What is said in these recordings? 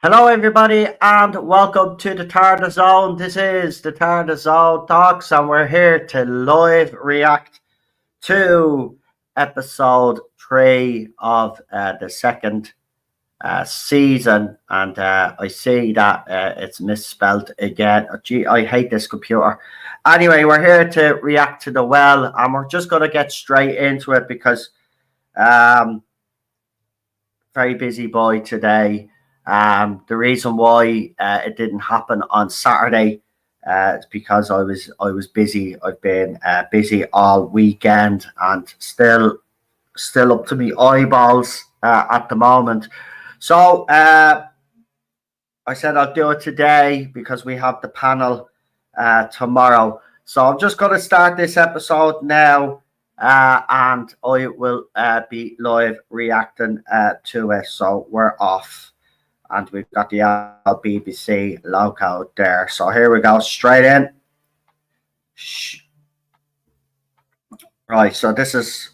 Hello, everybody, and welcome to the Tarda Zone. This is the Tarda Zone Talks, and we're here to live react to episode 3 of the second season. And I see that it's misspelled again. Gee, I hate this computer. Anyway, we're here to react to The Well, and we're just going to get straight into it because very busy boy today. The reason why it didn't happen on Saturday is because I was busy. I've been busy all weekend and still up to me eyeballs at the moment. So I said I'll do it today because we have the panel tomorrow. So I'm just going to start this episode now. And I will be live reacting to it. So we're off. And we've got the BBC logo there. So here we go, straight in. Right, so this is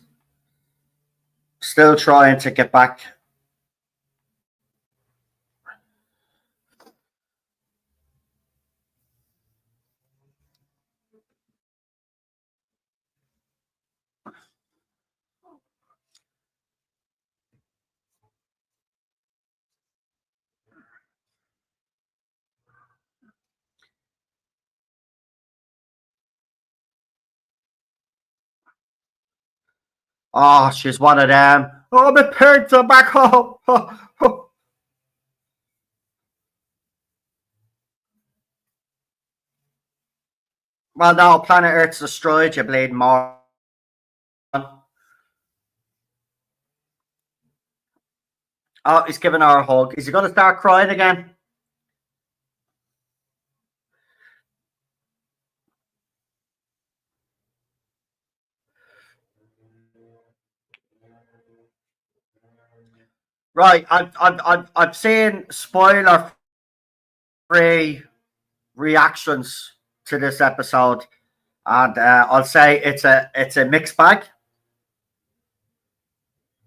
still trying to get back. Oh, she's one of them. Oh, my parents are back home. Well, no, planet Earth's destroyed, you bleeding moron. Oh, he's giving her a hug. Is he going to start crying again? Right, I've seen spoiler-free reactions to this episode, and I'll say it's a mixed bag.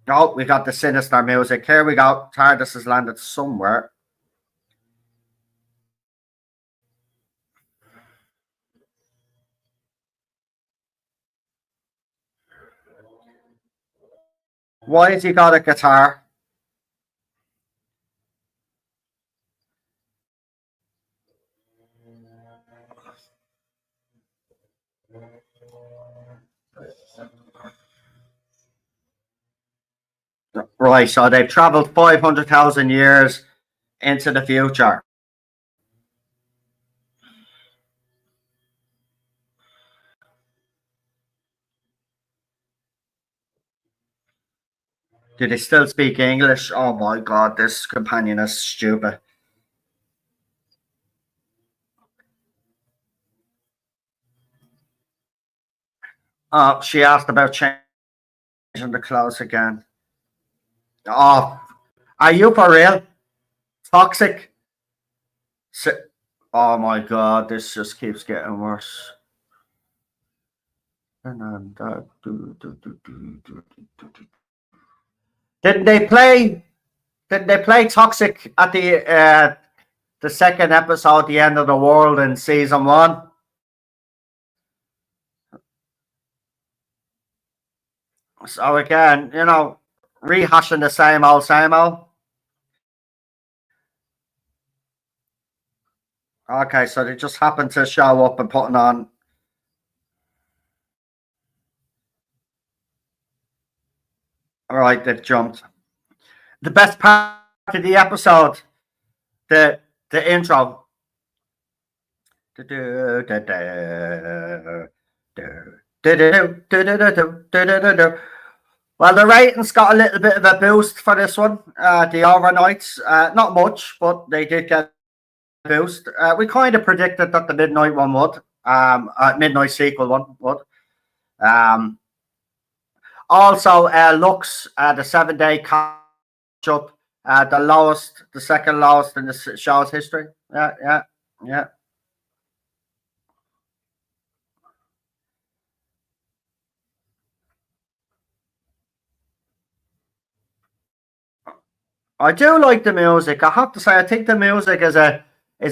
Oh, we got the sinister music. Here we go. TARDIS has landed somewhere. Why has he got a guitar? Right, so they've traveled 500,000 years into the future. Do they still speak English? Oh my god, this companion is stupid. Oh, she asked about changing the clothes again. Oh, are you for real? Toxic? Oh my god, this just keeps getting worse. Didn't they play Toxic at the second episode, The End of the World, in season 1? So again, you know, rehashing the same old, same old. Okay, so they just happened to show up and putting on. All right, they've jumped. The best part of the episode, the intro. Well, the ratings got a little bit of a boost for this one. The overnights, not much, but they did get boost. We kind of predicted that the midnight one would. Midnight sequel one would. Um, Also, Lux, the 7 day catch up, the second lowest in the show's history. Yeah. I do like the music. I have to say, I think the music is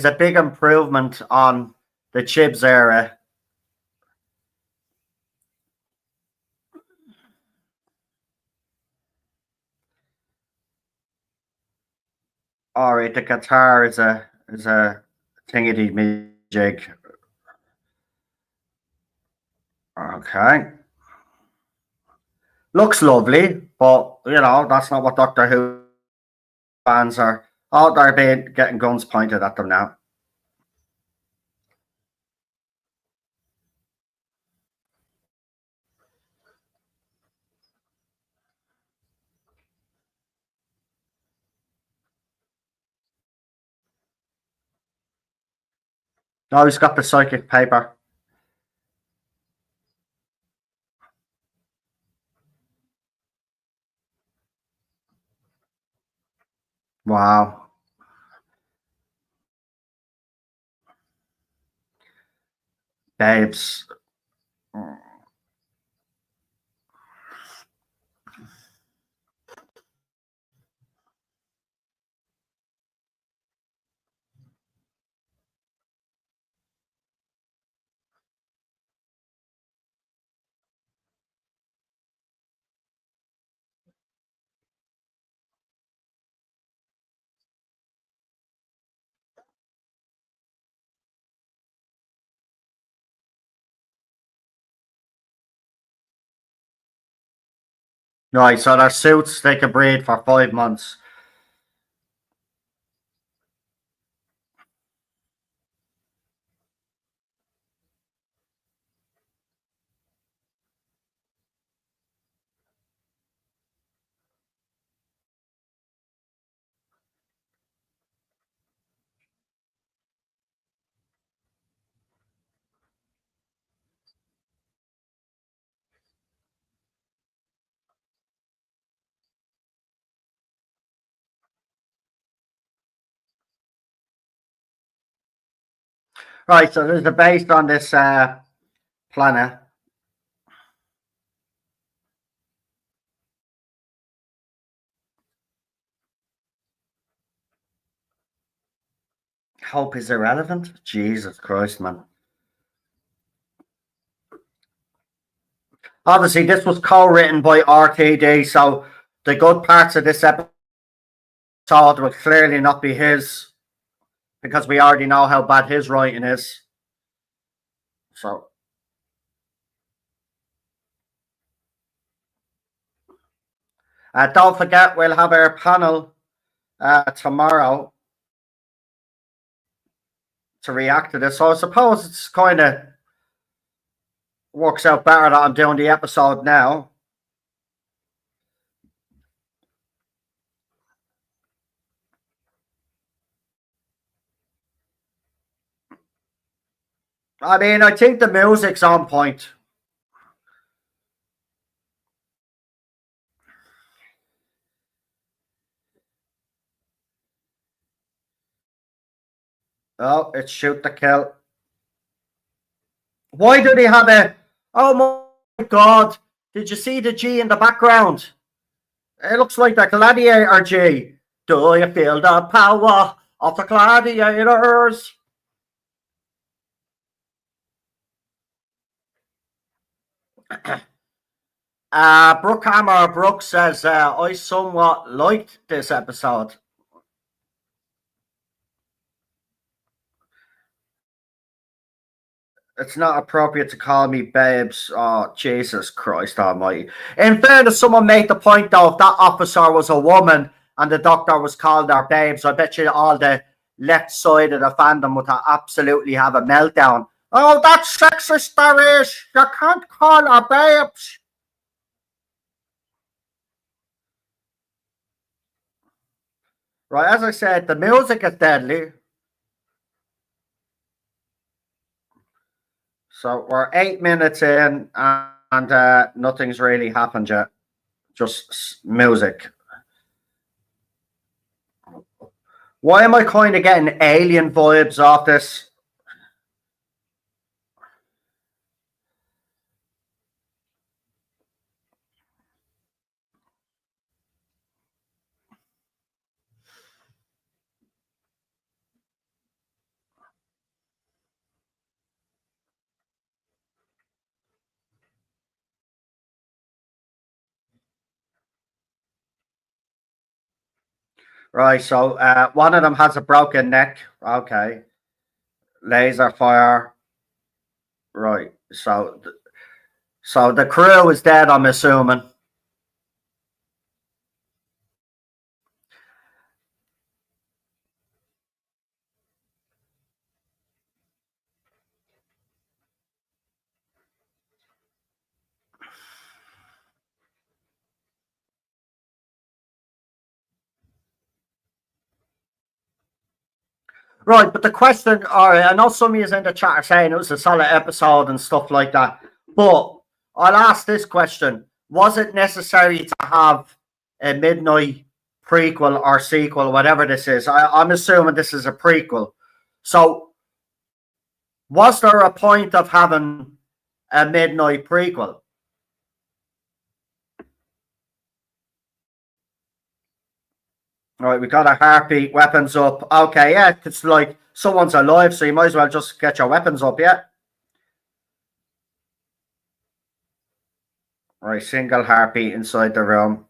a big improvement on the Chibs era. All right, the guitar is a thingy magic. Okay, looks lovely, but that's not what Doctor Who fans are. Oh, they're getting guns pointed at them now. No, he's got the psychic paper. Wow. Babes. Right, so their suits they can breathe for 5 months. Right, so there's a base on this planet. Hope is irrelevant. Jesus Christ, man. Obviously, this was co-written by RTD, so the good parts of this episode would clearly not be his, because we already know how bad his writing is. So, don't forget, we'll have our panel tomorrow to react to this. So I suppose it's kind of works out better that I'm doing the episode now. I mean, I think the music's on point. Oh, it's shoot to kill. Why do they have a? Oh my God! Did you see the G in the background? It looks like the gladiator G. Do you feel the power of the gladiators? Brookhammer Brooks says, I somewhat liked this episode. It's not appropriate to call me babes. Oh, Jesus Christ almighty. In fairness, someone made the point, though, if that officer was a woman and the doctor was called her babes, I bet you all the left side of the fandom would absolutely have a meltdown. Oh, that's sexist, there is. You can't call her babes. Right, as I said, the music is deadly. So we're 8 minutes in, and nothing's really happened yet. Just music. Why am I kind of getting alien vibes off this? Right, so one of them has a broken neck. Okay. Laser fire. Right. So the crew is dead, I'm assuming. Right, but the question, all right, I know some of you in the chat are saying it was a solid episode and stuff like that, but I'll ask this question. Was it necessary to have a midnight prequel or sequel, whatever this is? I'm assuming this is a prequel. So, was there a point of having a midnight prequel? All right, we got a heartbeat, weapons up. Okay, yeah, it's like someone's alive, so you might as well just get your weapons up, yeah? Right, single heartbeat inside the room.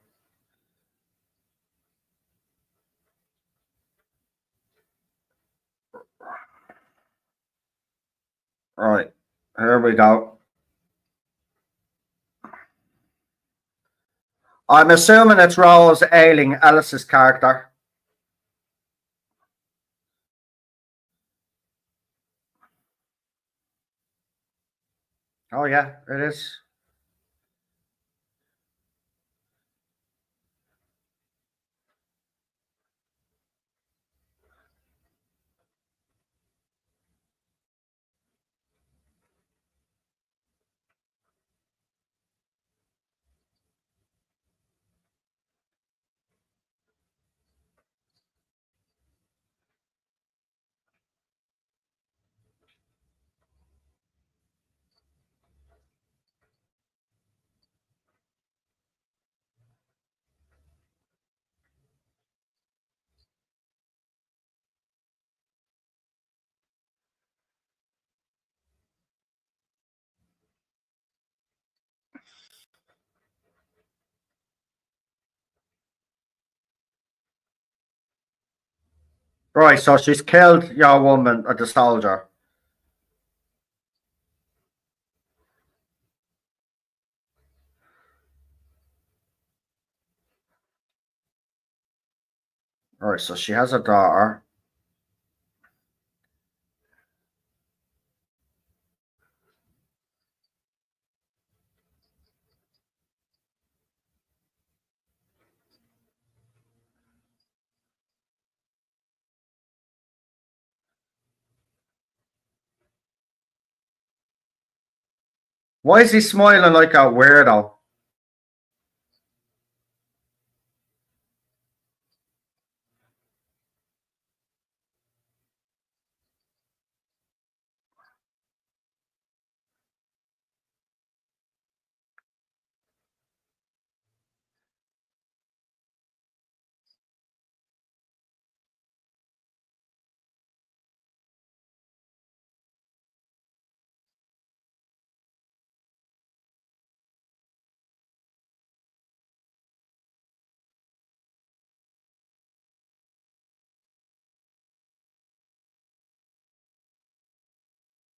Right, here we go. I'm assuming it's Rose Ailing, Alice's character. Oh, yeah, it is. Right, so she's killed your woman or the soldier. Right, so she has a daughter. Why is he smiling like a weirdo?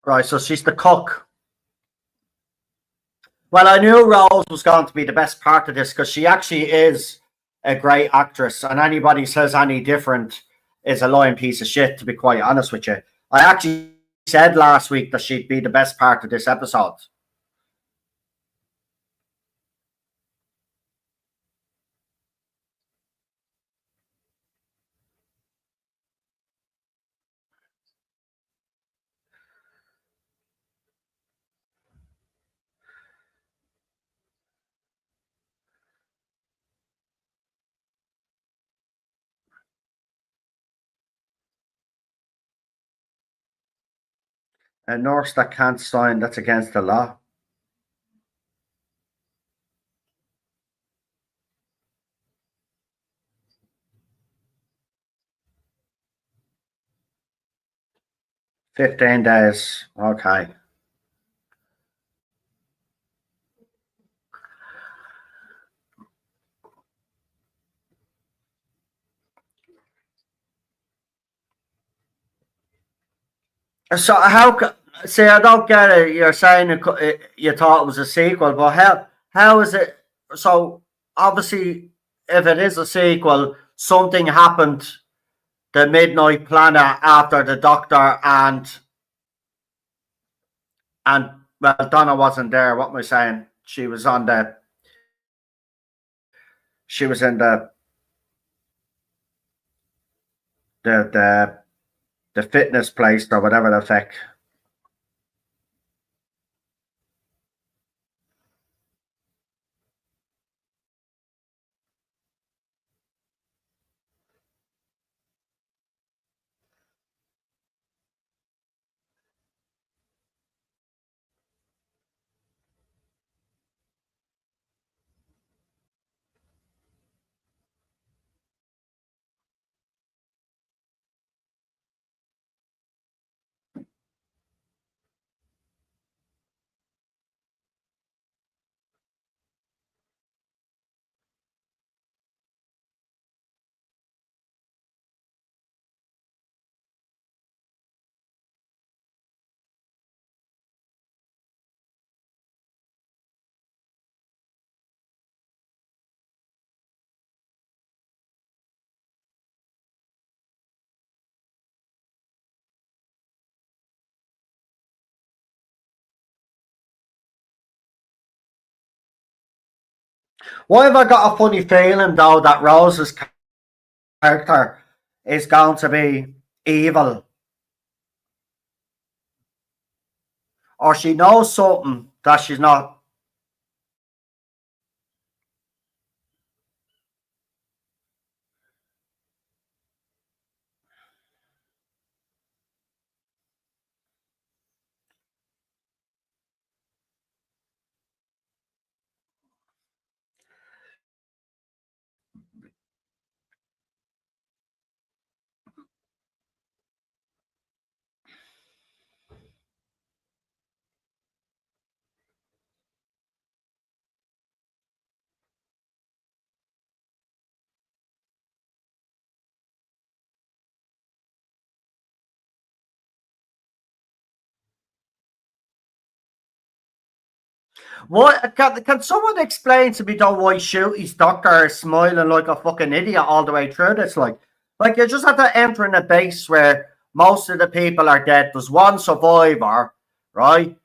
Right, so she's the cook. Well, I knew Rose was going to be the best part of this because she actually is a great actress, and anybody says any different is a lying piece of shit, to be quite honest with you. I actually said last week that she'd be the best part of this episode. A nurse that can't sign, that's against the law. $15. Okay. So see, I don't get it. You're saying you thought it was a sequel, but how is it? So obviously, if it is a sequel, something happened. The Midnight Planet after the Doctor and well, Donna wasn't there. What am I saying? She was on the. She was in the the the fitness place or whatever the fuck. Why have I got a funny feeling though that Rose's character is going to be evil, or she knows something that she's not. What can someone explain to me though why Shooty's doctor is smiling like a fucking idiot all the way through this? Like you just have to enter in a base where most of the people are dead. There's one survivor, right?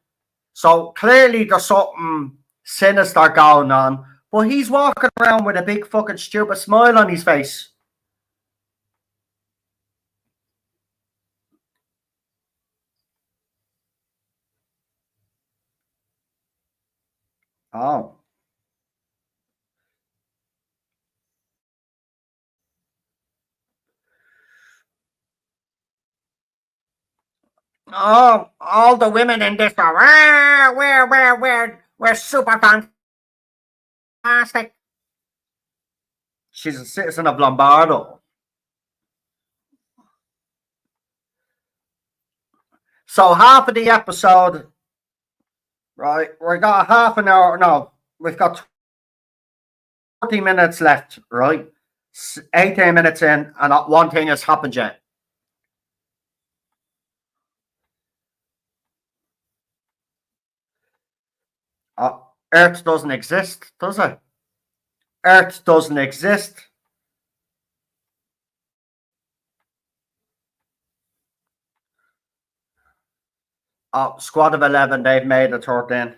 So clearly there's something sinister going on, but he's walking around with a big fucking stupid smile on his face. Oh. Oh, all the women in this are we're super fantastic. She's a citizen of Lombardo. So half of the episode, right? We got half an hour. No, we've got 40 minutes left, right? 18 minutes in, and not one thing has happened yet. Earth doesn't exist, does it? Earth doesn't exist. Squad of 11, they've made a 13.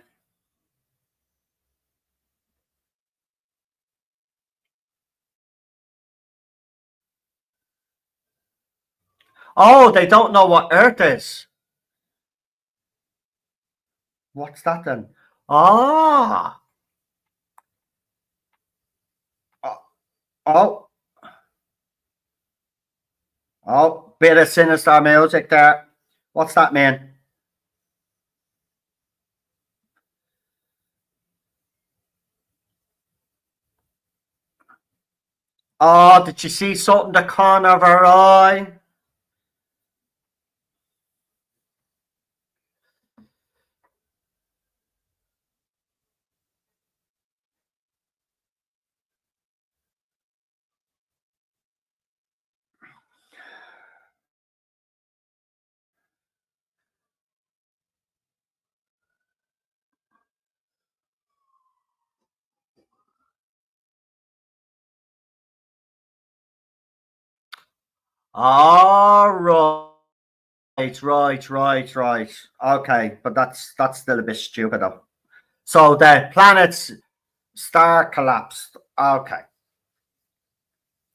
Oh, they don't know what Earth is. What's that then? Ah. Oh. Oh. Oh. Bit of sinister music there. What's that mean? Oh, did you see something the corner of her eye? All right. Okay, but that's still a bit stupid though. So the planet's star collapsed. Okay.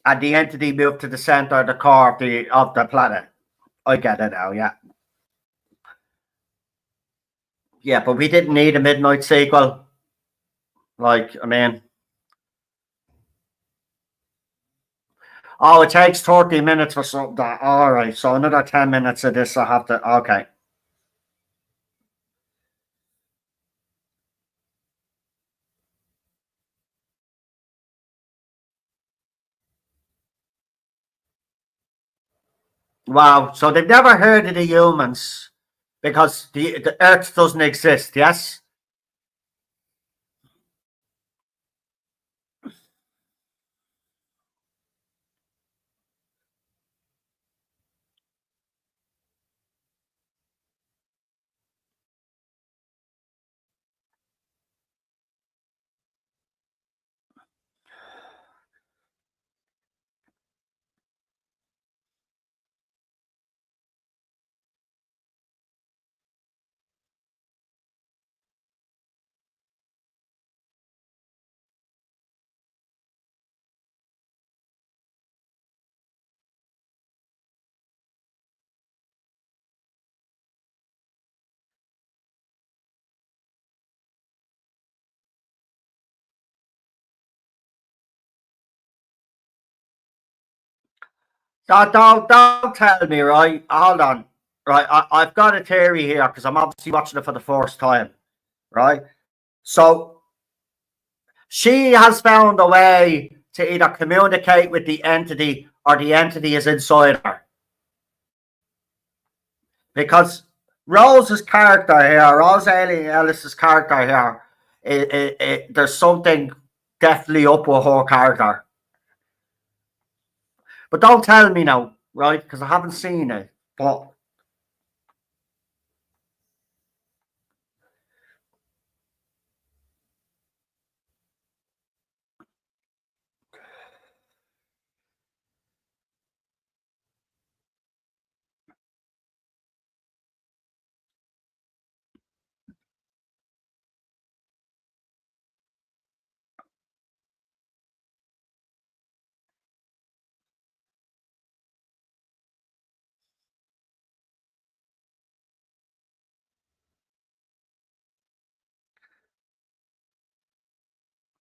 And the entity moved to the center of the core of the planet. I get it now, yeah. Yeah, but we didn't need a midnight sequel. Like, I mean, oh, it takes 30 minutes for something. All right, so another 10 minutes of this I have to. Okay. Wow, so they've never heard of the humans because the Earth doesn't exist, yes? Don't tell me, right? Hold on. Right, I've got a theory here because I'm obviously watching it for the first time, right? So she has found a way to either communicate with the entity or the entity is inside her. Because Rose's character here, Rose Ellis's character here, there's something definitely up with her character. But don't tell me now, right? Because I haven't seen it. But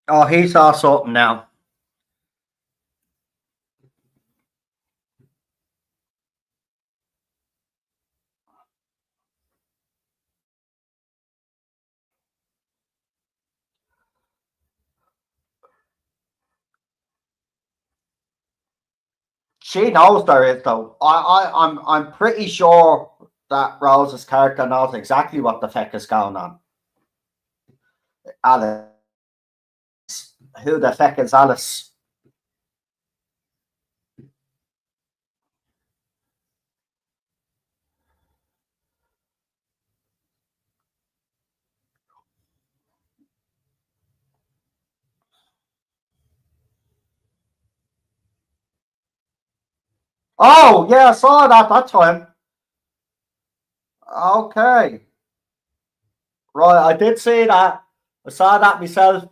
oh, he saw something now. She knows there is though. I'm pretty sure that Rose's character knows exactly what the fuck is going on. Alice, who the fuck is Alice? Oh yeah, I saw that time. Okay, right, I did see that. I saw that myself.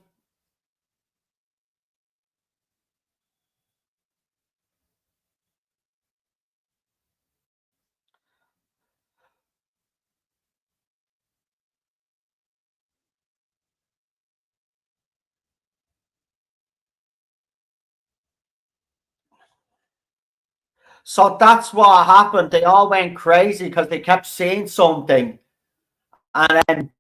So that's what happened. They all went crazy because they kept seeing something, and then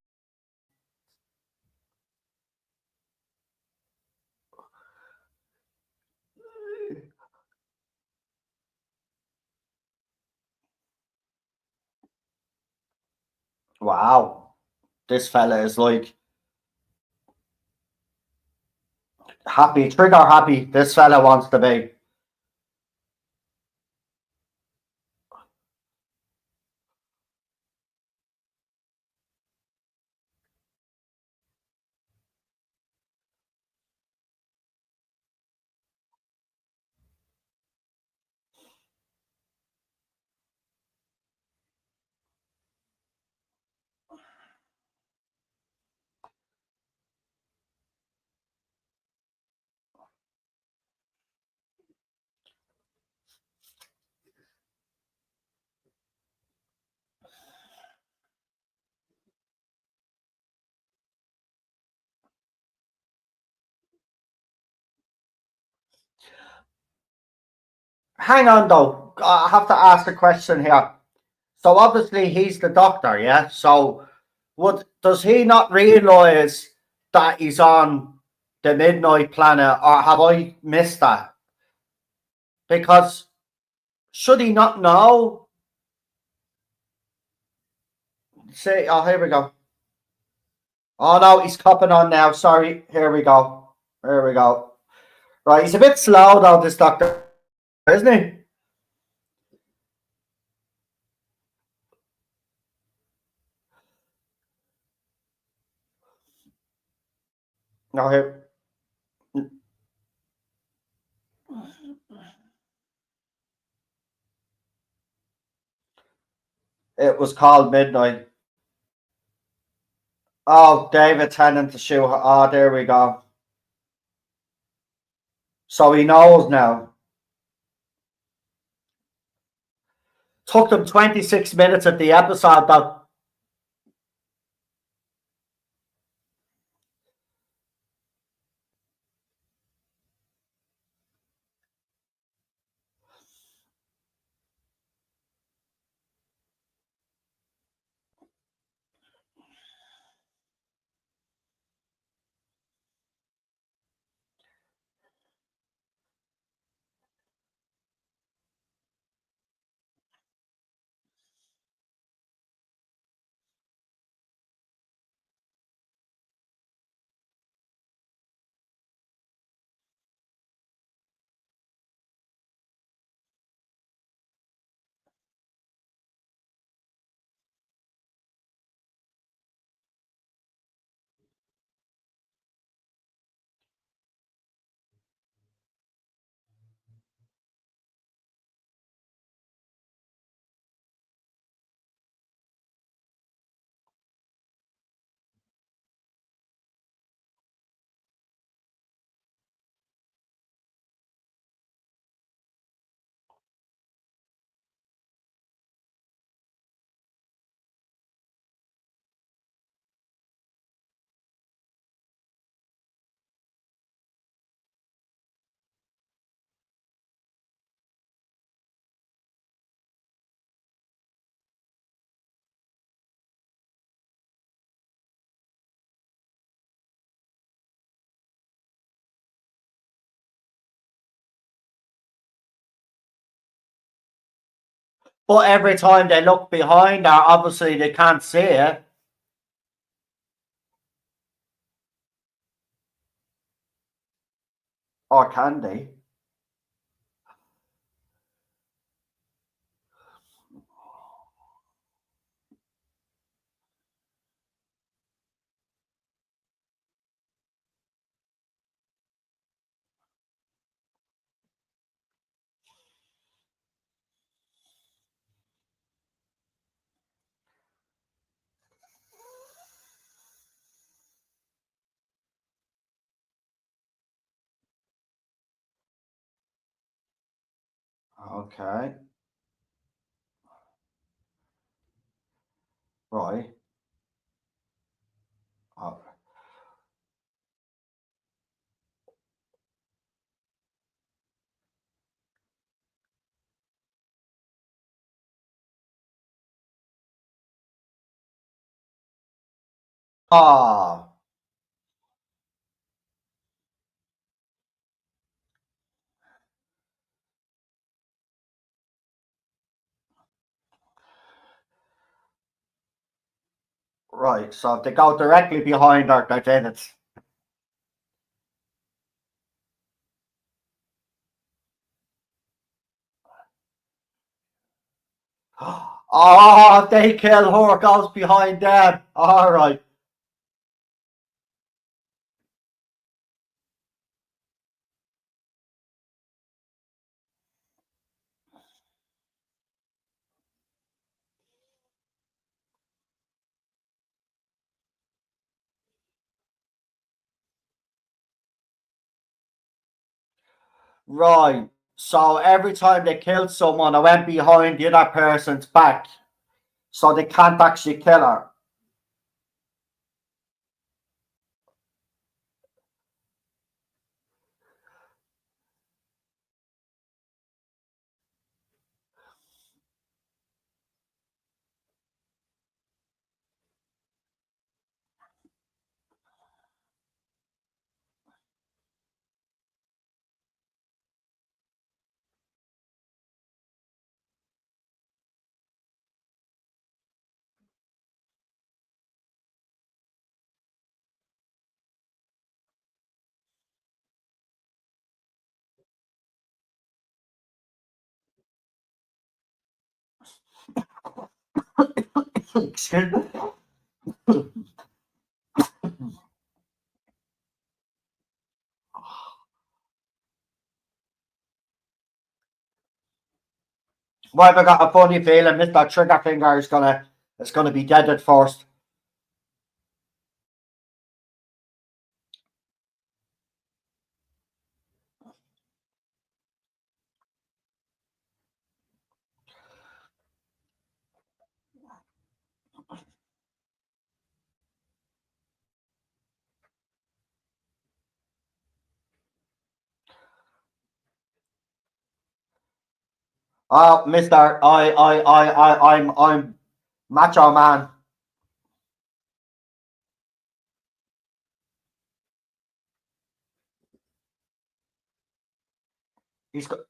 Wow. This fella is like happy, trigger happy. This fella wants to be. Hang on though. I have to ask a question here. So obviously he's the doctor, yeah? So what does he not realise that he's on the Midnight Planet, or have I missed that? Because should he not know? Say, oh, here we go. Oh no, he's copping on now. Sorry. Here we go. Here we go. Right, he's a bit slow though, this doctor, isn't he? No, here. It was called Midnight. Oh, David Tennant to shoot. Oh, there we go. So he knows now. Took them 26 minutes of the episode though. But every time they look behind her, obviously they can't see it. Or can they? Okay. Right. Oh. Oh. Right. So if they go directly behind her, then it's. Oh, they kill her, goes behind them. All right. Right. So every time they killed someone, I went behind the other person's back. So they can't actually kill her. Why have I got a funny feeling Mr. Triggerfinger is gonna be dead at first. Oh, Mr. I'm Macho Man. He's got.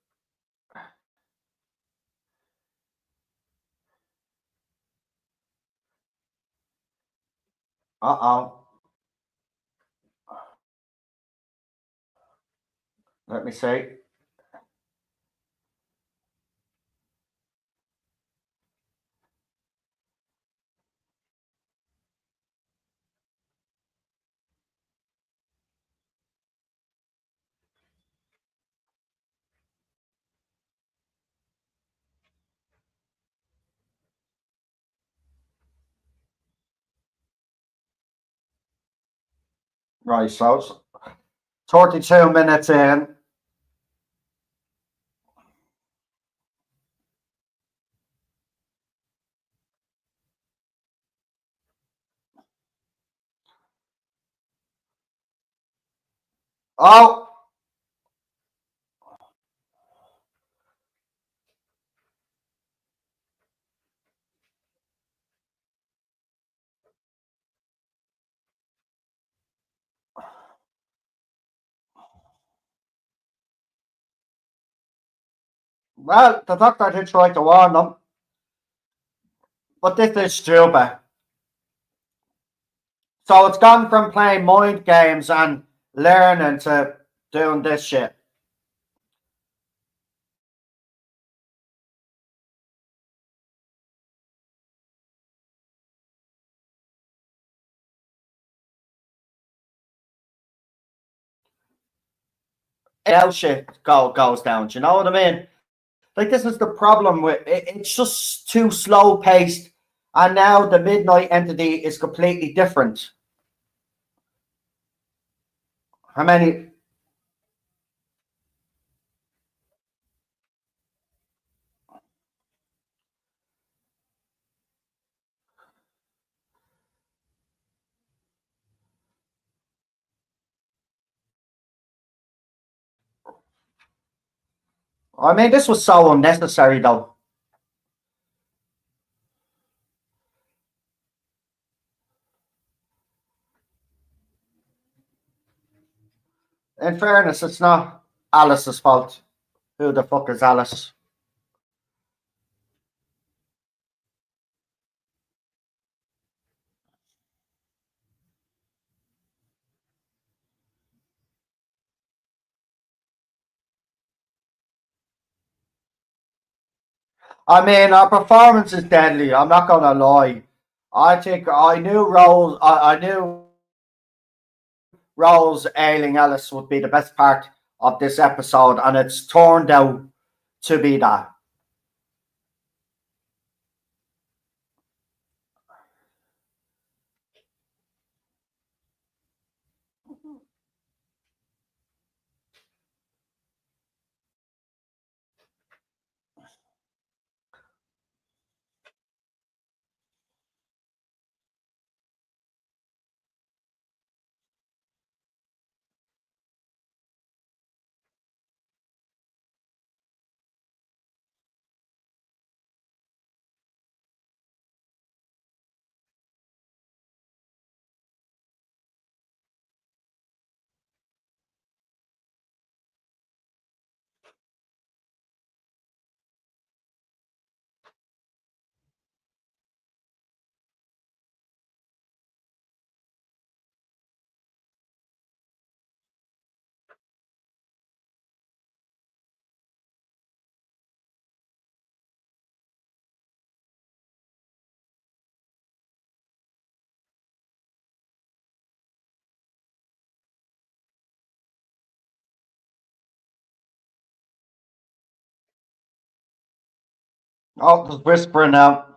Uh-oh. Let me see. Right, so it's 32 minutes in. Oh, well, the doctor did try to warn them, but this is stupid. So it's gone from playing mind games and learning to doing this shit. L shit goes down. Do you know what I mean? Like this is the problem with it, it's just too slow paced, and now the midnight entity is completely different. How many? I mean, this was so unnecessary, though. In fairness, it's not Alice's fault. Who the fuck is Alice? I mean, our performance is deadly. I'm not gonna lie. I think I knew Rose. I knew Rose Ailing Ellis would be the best part of this episode, and it's turned out to be that. Oh, there's whispering now.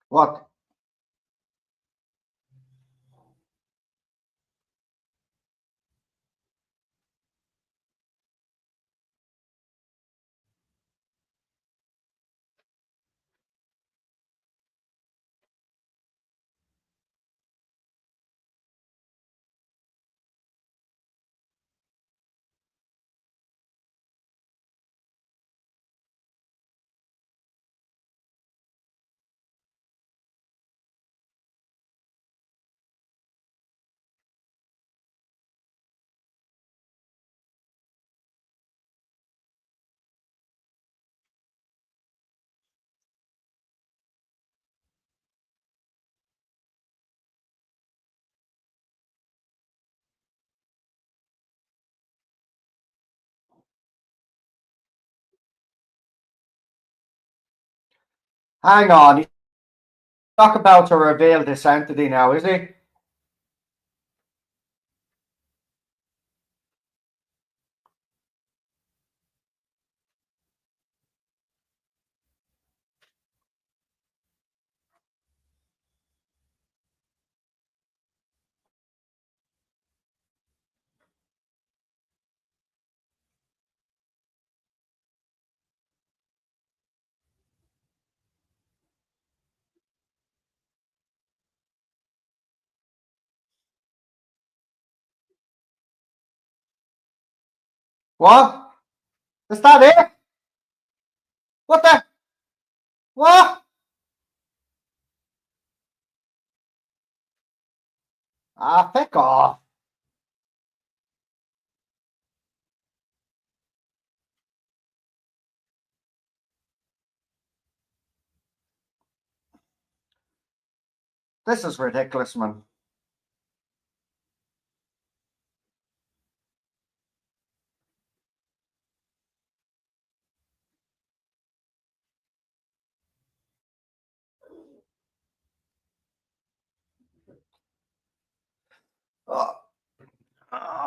What? Hang on. He's not about to reveal this entity now, is he? What? Is that it? What the? What? Ah, pick off. This is ridiculous, man.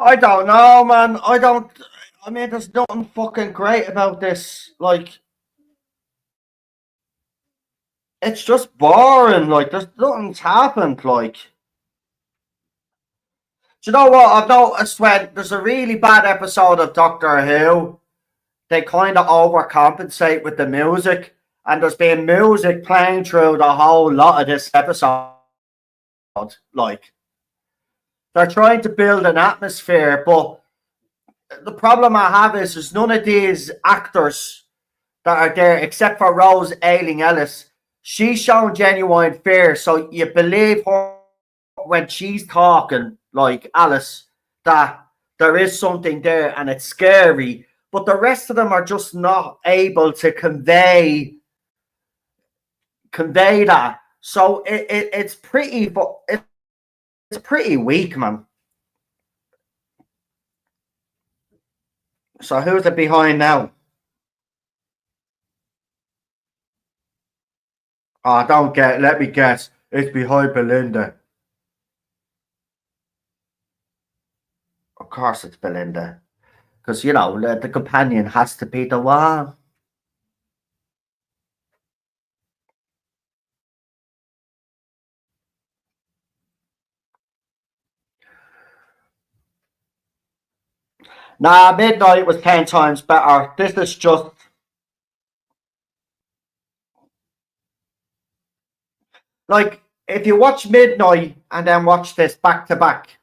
I don't know, man. I mean, there's nothing fucking great about this. Like, it's just boring. Like, there's nothing's happened. Like, do you know what? I've noticed when there's a really bad episode of Doctor Who, they kind of overcompensate with the music, and there's been music playing through the whole lot of this episode. Like, they're trying to build an atmosphere, but the problem I have is none of these actors that are there, except for Rose Ayling-Ellis, she's shown genuine fear, so you believe her when she's talking, like Alice, that there is something there and it's scary. But the rest of them are just not able to convey that. So it's pretty, but it's pretty weak, man. So who's it behind now? Oh, don't get. Let me guess. It's behind Belinda. Of course, it's Belinda, because the companion has to be the one. Nah, Midnight was 10 times better. This is just like if you watch Midnight and then watch this back to back,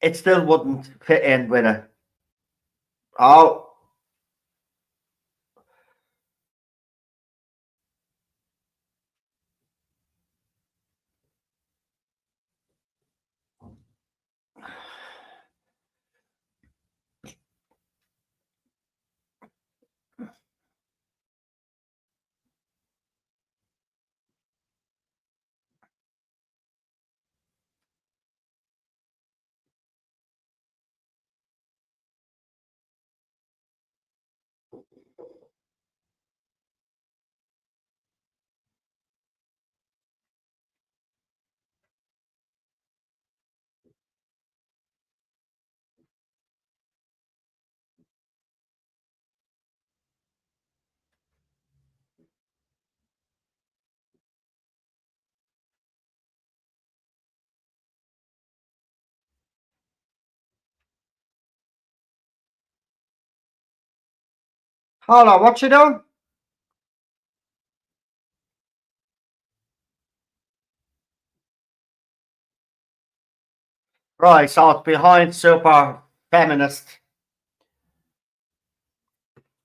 it still wouldn't fit in with it. Oh, hold on, what you doing? Right, so it's behind Super Feminist.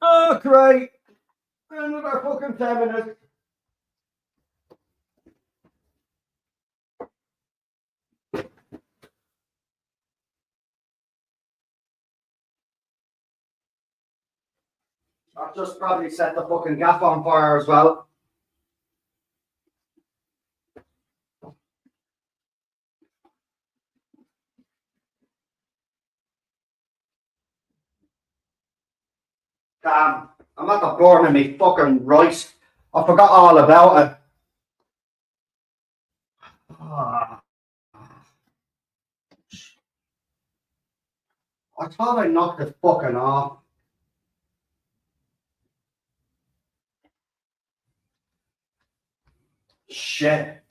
Oh, great. Another fucking feminist. I've just probably set the fucking gaff on fire as well. Damn, I'm at the burning me fucking rice. I forgot all about it. Ah, I thought I knocked it fucking off. Shit.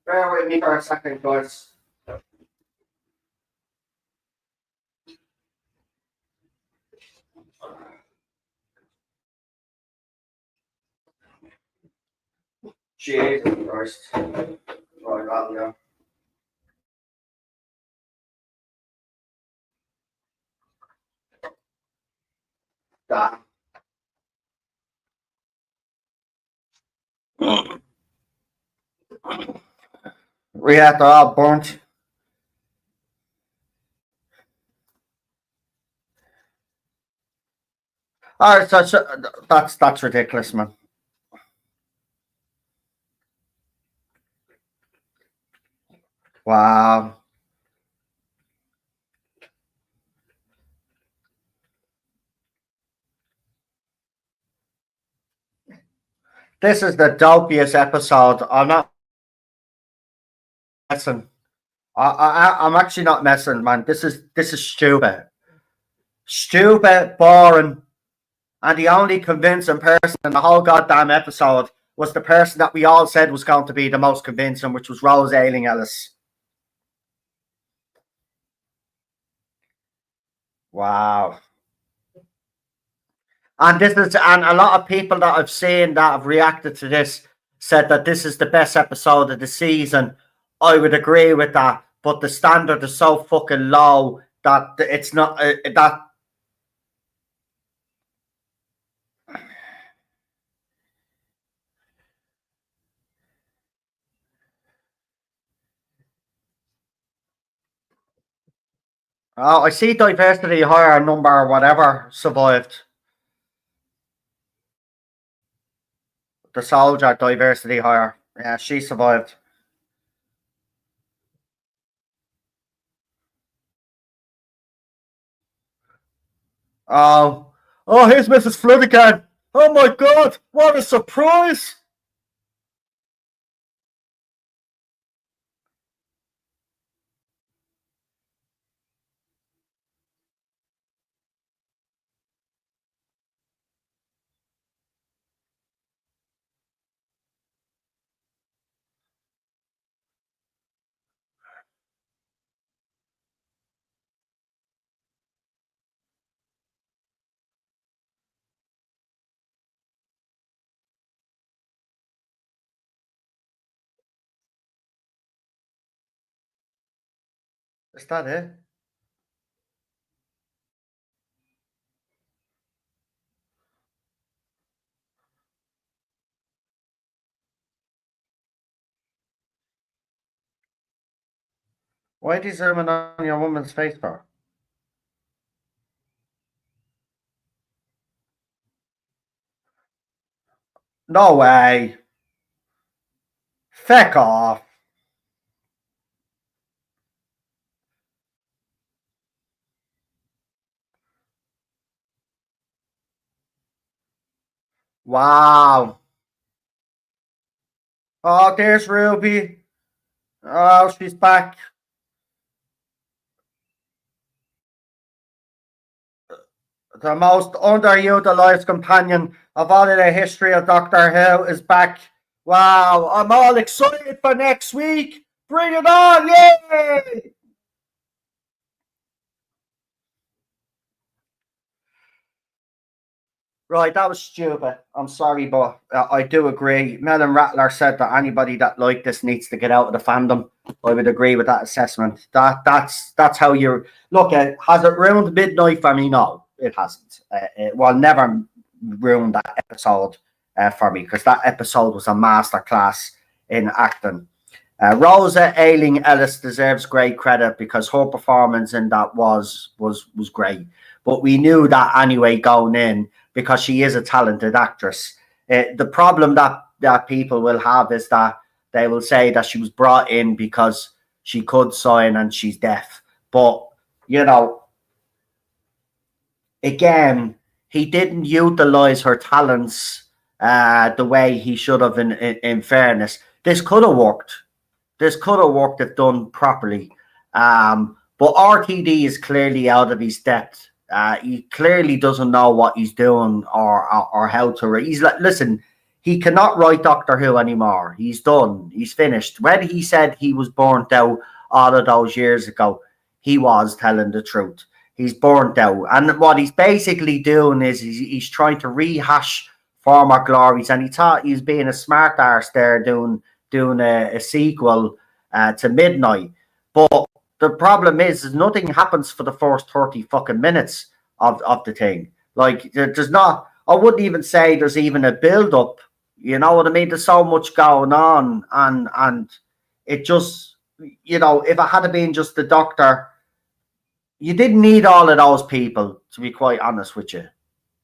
Bear with me for a second, guys. Jesus Christ. Right, on you. Damn. Reactor all burnt. Alright, that's ridiculous, man. Wow. This is the dopiest episode. I'm not messing. I'm actually not messing, man. This is stupid, stupid, boring, and the only convincing person in the whole goddamn episode was the person that we all said was going to be the most convincing, which was Rose Ayling-Ellis. Wow. And a lot of people that I've seen that have reacted to this said that this is the best episode of the season. I would agree with that, but the standard is so fucking low that it's not that. Oh, I see diversity higher number whatever survived. The soldier diversity higher. Yeah, she survived. Oh, oh, here's Mrs. Flood again. Oh my god, what a surprise! Is that it? Why are you zooming on your woman's face for? No way. Feck off. Wow. Oh, there's Ruby. Oh, she's back. The most underutilized companion of all of the history of Doctor Who is back. Wow, I'm all excited for next week. Bring it on, yay! Right, that was stupid. I'm sorry, but I do agree. Melon Rattler said that anybody that liked this needs to get out of the fandom. I would agree with that assessment. That's how you look at. Has it ruined Midnight for me? No, it hasn't. It will never ruin that episode for me because that episode was a masterclass in acting. Rosa Ayling-Ellis deserves great credit because her performance in that was great. But we knew that anyway going in because she is a talented actress. The problem that people will have is that they will say that she was brought in because she could sign and she's deaf. But you know, again, he didn't utilize her talents the way he should have. In fairness, this could have worked. This could have worked if done properly. But RTD is clearly out of his depth. He clearly doesn't know what he's doing or how to. He's like, listen, he cannot write Doctor Who anymore. He's done. He's finished. When he said he was burnt out all of those years ago, he was telling the truth. He's burnt out, and what he's basically doing is he's trying to rehash former glories, and he thought he was being a smart arse there doing a sequel to Midnight. But the problem is nothing happens for the first 30 fucking minutes of the thing. Like, there's not, I wouldn't even say there's even a build up. You know what I mean? There's so much going on, and it just, if it had been just the doctor, you didn't need all of those people, to be quite honest with you,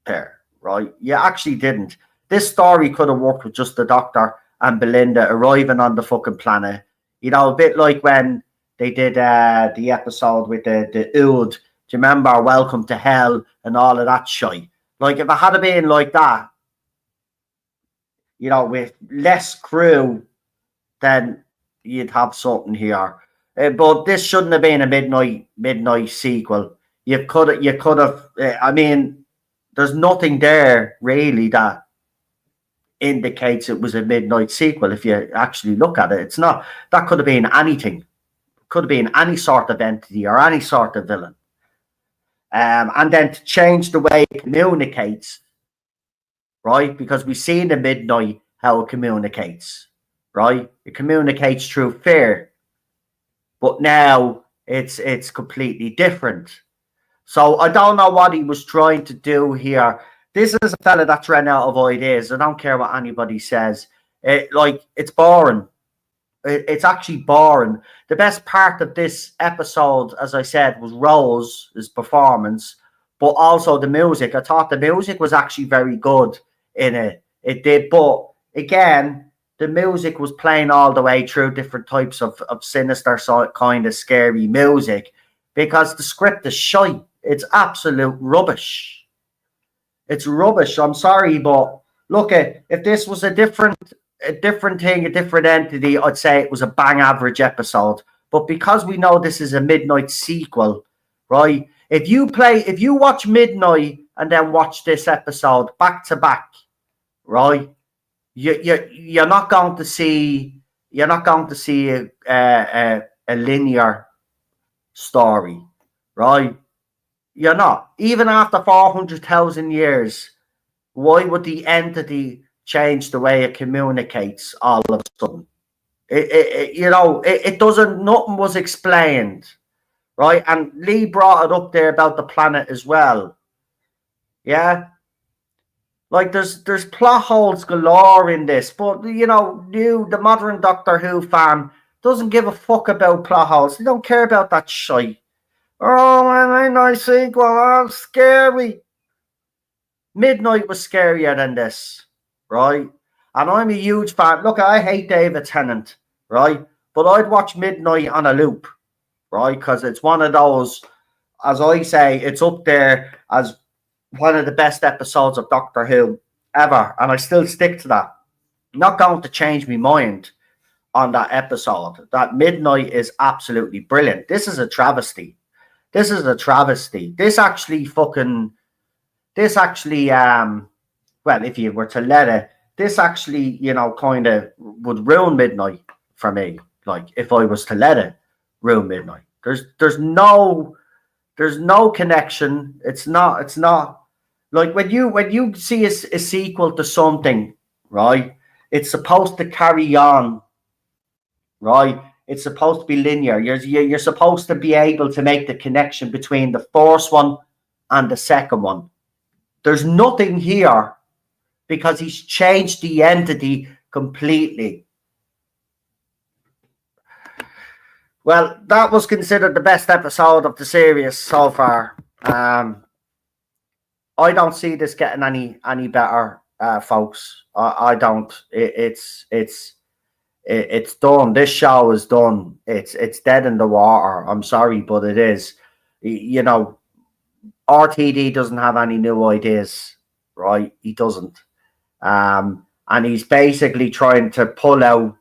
there, right? You actually didn't. This story could have worked with just the doctor and Belinda arriving on the fucking planet. A bit like when they did the episode with the Ood. Do you remember Welcome to Hell and all of that shit? Like, if it had been like that, you know, with less crew, then you'd have something here. But this shouldn't have been a midnight sequel. You could have. I mean, there's nothing there really that indicates it was a midnight sequel. If you actually look at it, it's not. That could have been anything. Could have been any sort of entity or any sort of villain. And then to change the way it communicates, right? Because we see in the midnight how it communicates, right? It communicates through fear, but now it's completely different. So I don't know what he was trying to do here. This is a fella that's ran out of ideas. I don't care what anybody says. It's boring. It's actually boring. The best part of this episode, as I said, was Rose's performance, but also the music. I thought the music was actually very good in it. It did, but again, the music was playing all the way through different types of sinister, kind of scary music, because the script is shite. It's absolute rubbish. It's rubbish. I'm sorry, but look, if this was a different thing, a different entity, I'd say it was a bang average episode. But because we know this is a midnight sequel, right? If you watch Midnight and then watch this episode back to back, right? You're not going to see a linear story, right? You're not. Even after 400,000 years, why would the entity change the way it communicates all of a sudden? It doesn't. Nothing was explained, right? And Lee brought it up there about the planet as well. Yeah, like there's plot holes galore in this, but the modern Doctor Who fan doesn't give a fuck about plot holes. They don't care about that shit. Oh, Midnight sequel, oh, scary. Midnight was scarier than this, right? And I'm a huge fan. Look, I hate David Tennant, right? But I'd watch Midnight on a loop, right? Because it's one of those, as I say, it's up there as one of the best episodes of Doctor Who ever. And I still stick to that. I'm not going to change my mind on that episode. That Midnight is absolutely brilliant. This is a travesty. This actually, well, if you were to let it, this actually, kind of would ruin Midnight for me. Like, if I was to let it ruin Midnight. There's no connection. It's not like when you see a sequel to something, right? It's supposed to carry on, right? It's supposed to be linear. You're supposed to be able to make the connection between the first one and the second one. There's nothing here because he's changed the entity completely. Well, that was considered the best episode of the series so far. I don't see this getting any better, folks. I don't. It's done. This show is done. It's dead in the water. I'm sorry, but it is. RTD doesn't have any new ideas, right? He doesn't. And he's basically trying to pull out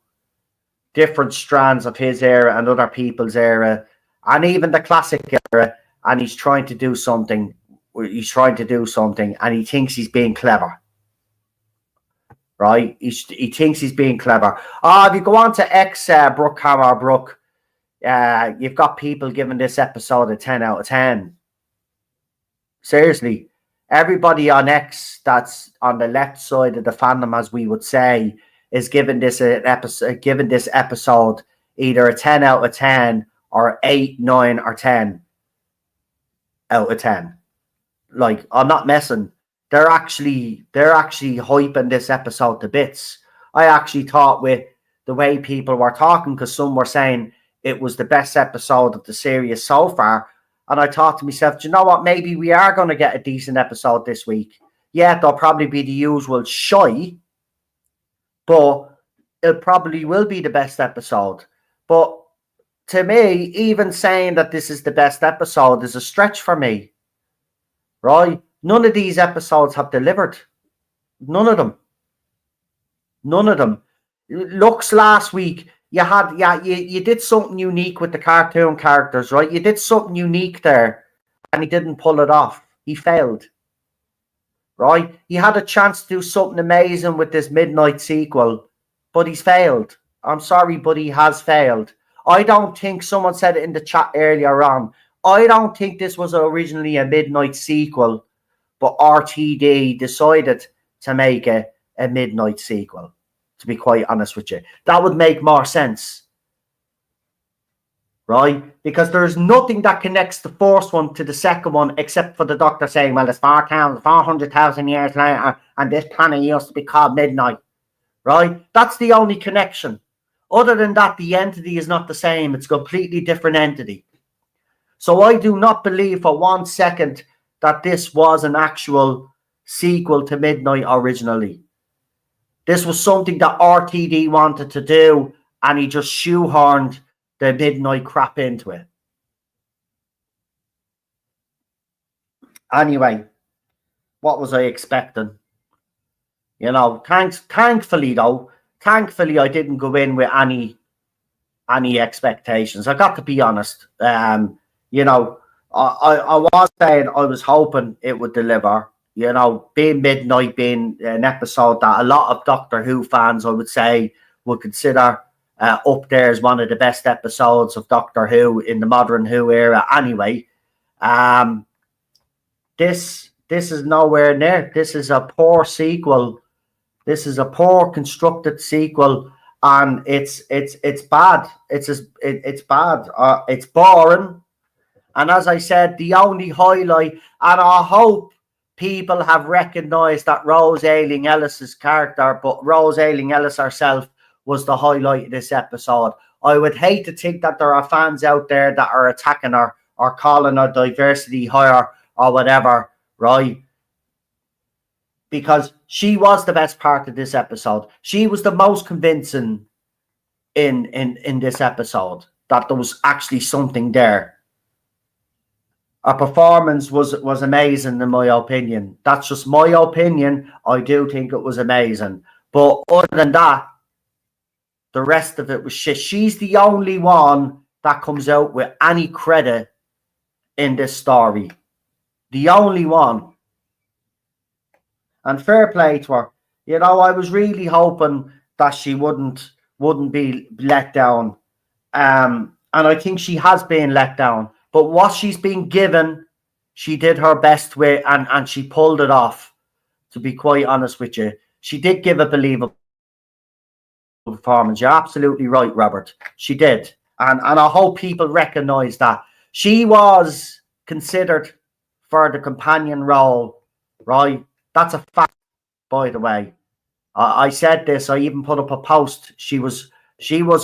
different strands of his era and other people's era, and even the classic era, and he's trying to do something. And he thinks he's being clever. Right? He thinks he's being clever. If you go on to X, Brookhammer Brook, you've got people giving this episode a 10 out of 10. Seriously, everybody on X that's on the left side of the fandom, as we would say, is giving this episode either a 10 out of 10 or 8, 9, or 10 out of 10. Like, I'm not messing. They're actually hyping this episode to bits. I actually thought, with the way people were talking, because some were saying it was the best episode of the series so far, and I thought to myself, do you know what? Maybe we are going to get a decent episode this week. Yeah, there'll probably be the usual shy, but it probably will be the best episode. But to me, even saying that this is the best episode is a stretch for me, right? None of these episodes have delivered. None of them. None of them. Looks last week, you did something unique with the cartoon characters, right? You did something unique there, and he didn't pull it off. He failed, right? He had a chance to do something amazing with this Midnight sequel, but he's failed. I'm sorry, but he has failed. I don't think, someone said it in the chat earlier on, I don't think this was originally a Midnight sequel, but RTD decided to make a Midnight sequel, to be quite honest with you. That would make more sense, right? Because there's nothing that connects the first one to the second one except for the Doctor saying, well, it's 400,000 years later and this planet used to be called Midnight, right? That's the only connection. Other than that, the entity is not the same. It's a completely different entity. So I do not believe for 1 second that this was an actual sequel to Midnight originally. This was something that RTD wanted to do, and he just shoehorned the Midnight crap into it. Anyway, what was I expecting? You know, thankfully I didn't go in with any expectations. I got to be honest. You know, I was saying I was hoping it would deliver. You know, being Midnight, being an episode that a lot of Doctor Who fans, I would say, would consider up there as one of the best episodes of Doctor Who in the modern Who era. Anyway, this is nowhere near. This is a poor sequel. This is a poor constructed sequel, and it's bad. It's bad. It's boring. And as I said, the only highlight, and I hope people have recognised that Rose Ayling-Ellis's character, but Rose Ayling-Ellis herself was the highlight of this episode. I would hate to think that there are fans out there that are attacking her or calling her diversity hire or whatever, right? Because she was the best part of this episode. She was the most convincing in this episode that there was actually something there. Her performance was amazing, in my opinion. That's just my opinion. I do think it was amazing. But other than that, the rest of it was shit. She's the only one that comes out with any credit in this story. The only one. And fair play to her. You know, I was really hoping that she wouldn't be let down. And I think she has been let down. But what she's been given, she did her best with, and she pulled it off, to be quite honest with you. She did give a believable performance. You're absolutely right, Robert. She did. And I hope people recognise that. She was considered for the companion role, right? That's a fact, by the way. I said this. I even put up a post. She was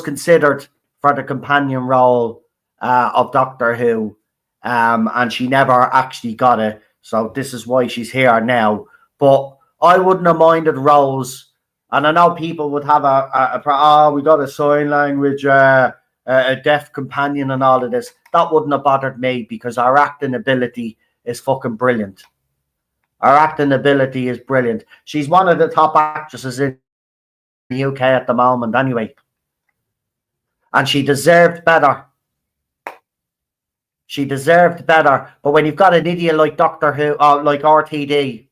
considered for the companion role of Doctor Who, and she never actually got it. So this is why she's here now. But I wouldn't have minded Rose. And I know people would have we got a sign language, a deaf companion and all of this. That wouldn't have bothered me because our acting ability is fucking brilliant. Our acting ability is brilliant. She's one of the top actresses in the UK at the moment anyway. And she deserved better. She deserved better. But when you've got an idiot like Doctor Who, like RTD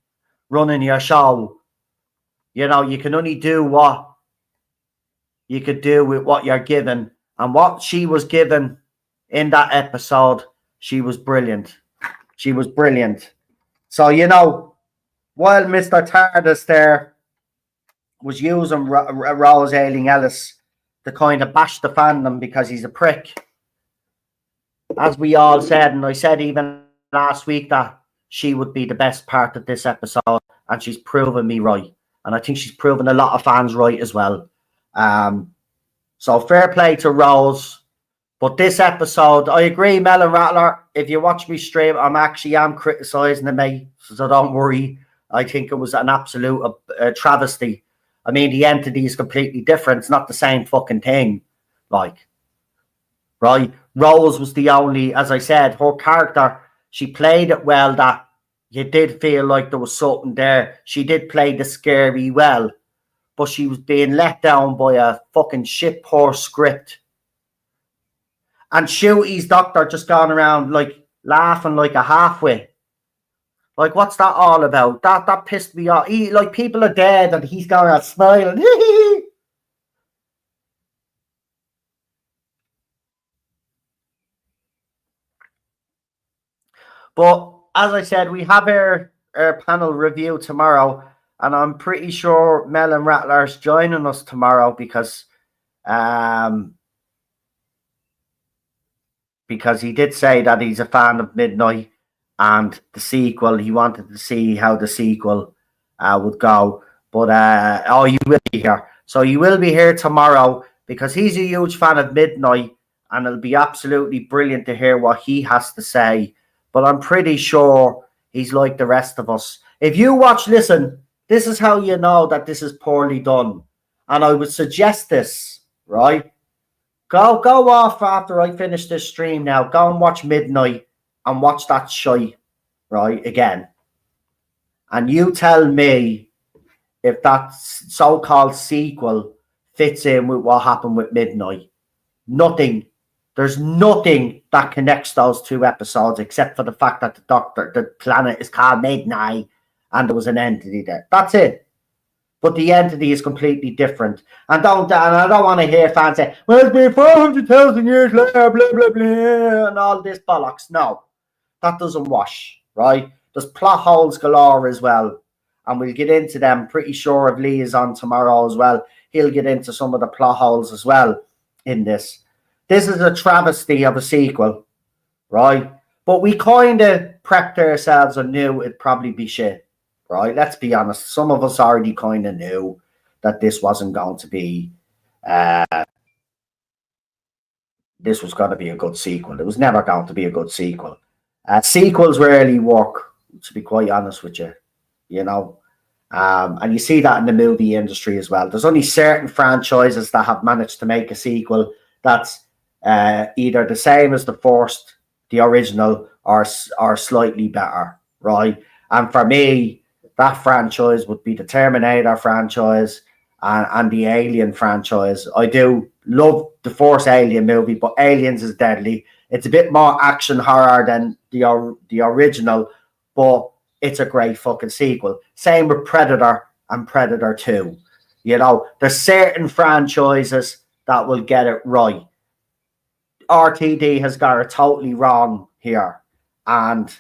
running your show, you know, you can only do what you could do with what you're given. And what she was given in that episode, she was brilliant. She was brilliant. So, you know, while Mr. TARDIS there was using Rose Ayling-Ellis to kind of bash the fandom because he's a prick, as we all said, and I said even last week that she would be the best part of this episode, and she's proven me right. And I think she's proven a lot of fans right as well. So fair play to Rose. But this episode, I agree, Melon Rattler. If you watch me stream, I'm criticising the mate, so don't worry. I think it was an absolute travesty. I mean, the entity is completely different. It's not the same fucking thing. Like, right? Rose was the only, as I said, her character, she played it well, that you did feel like there was something there. She did play the scary well. but she was being let down by a fucking shit poor script. And Shooty's doctor just gone around like laughing like a halfwit. Like, what's that all about? That pissed me off. Like, people are dead and he's going out smiling. But as I said, we have our panel review tomorrow, and I'm pretty sure Melon Rattler's joining us tomorrow because he did say that he's a fan of Midnight and the sequel. He wanted to see how the sequel would go. But you will be here. So you will be here tomorrow because he's a huge fan of Midnight, and it'll be absolutely brilliant to hear what he has to say. But I'm pretty sure he's like the rest of us. If you watch, listen, this is how you know that this is poorly done. And I would suggest this, right? Go off after I finish this stream now. Go and watch Midnight and watch that shite, right, again. And you tell me if that so-called sequel fits in with what happened with Midnight. Nothing. There's nothing that connects those two episodes except for the fact that the planet is called Midnight and there was an entity there. That's it. But the entity is completely different. And I don't want to hear fans say, well, it's been 400,000 years later, blah, blah, blah, and all this bollocks. No, that doesn't wash, right? There's plot holes galore as well. And we'll get into them. Pretty sure if Lee is on tomorrow as well, he'll get into some of the plot holes as well in this. This is a travesty of a sequel, right? But we kind of prepped ourselves and knew it'd probably be shit, right? Let's be honest. Some of us already kind of knew that this wasn't going to be, this was going to be a good sequel. It was never going to be a good sequel. Sequels rarely work, to be quite honest with you, you know. And you see that in the movie industry as well. There's only certain franchises that have managed to make a sequel that's either the same as the first, the original, or slightly better, right? And for me, that franchise would be the Terminator franchise and the Alien franchise. I do love the first Alien movie, but Aliens is deadly. It's a bit more action horror than the original, but it's a great fucking sequel. Same with Predator and Predator 2. You know, there's certain franchises that will get it right. RTD has got it totally wrong here, and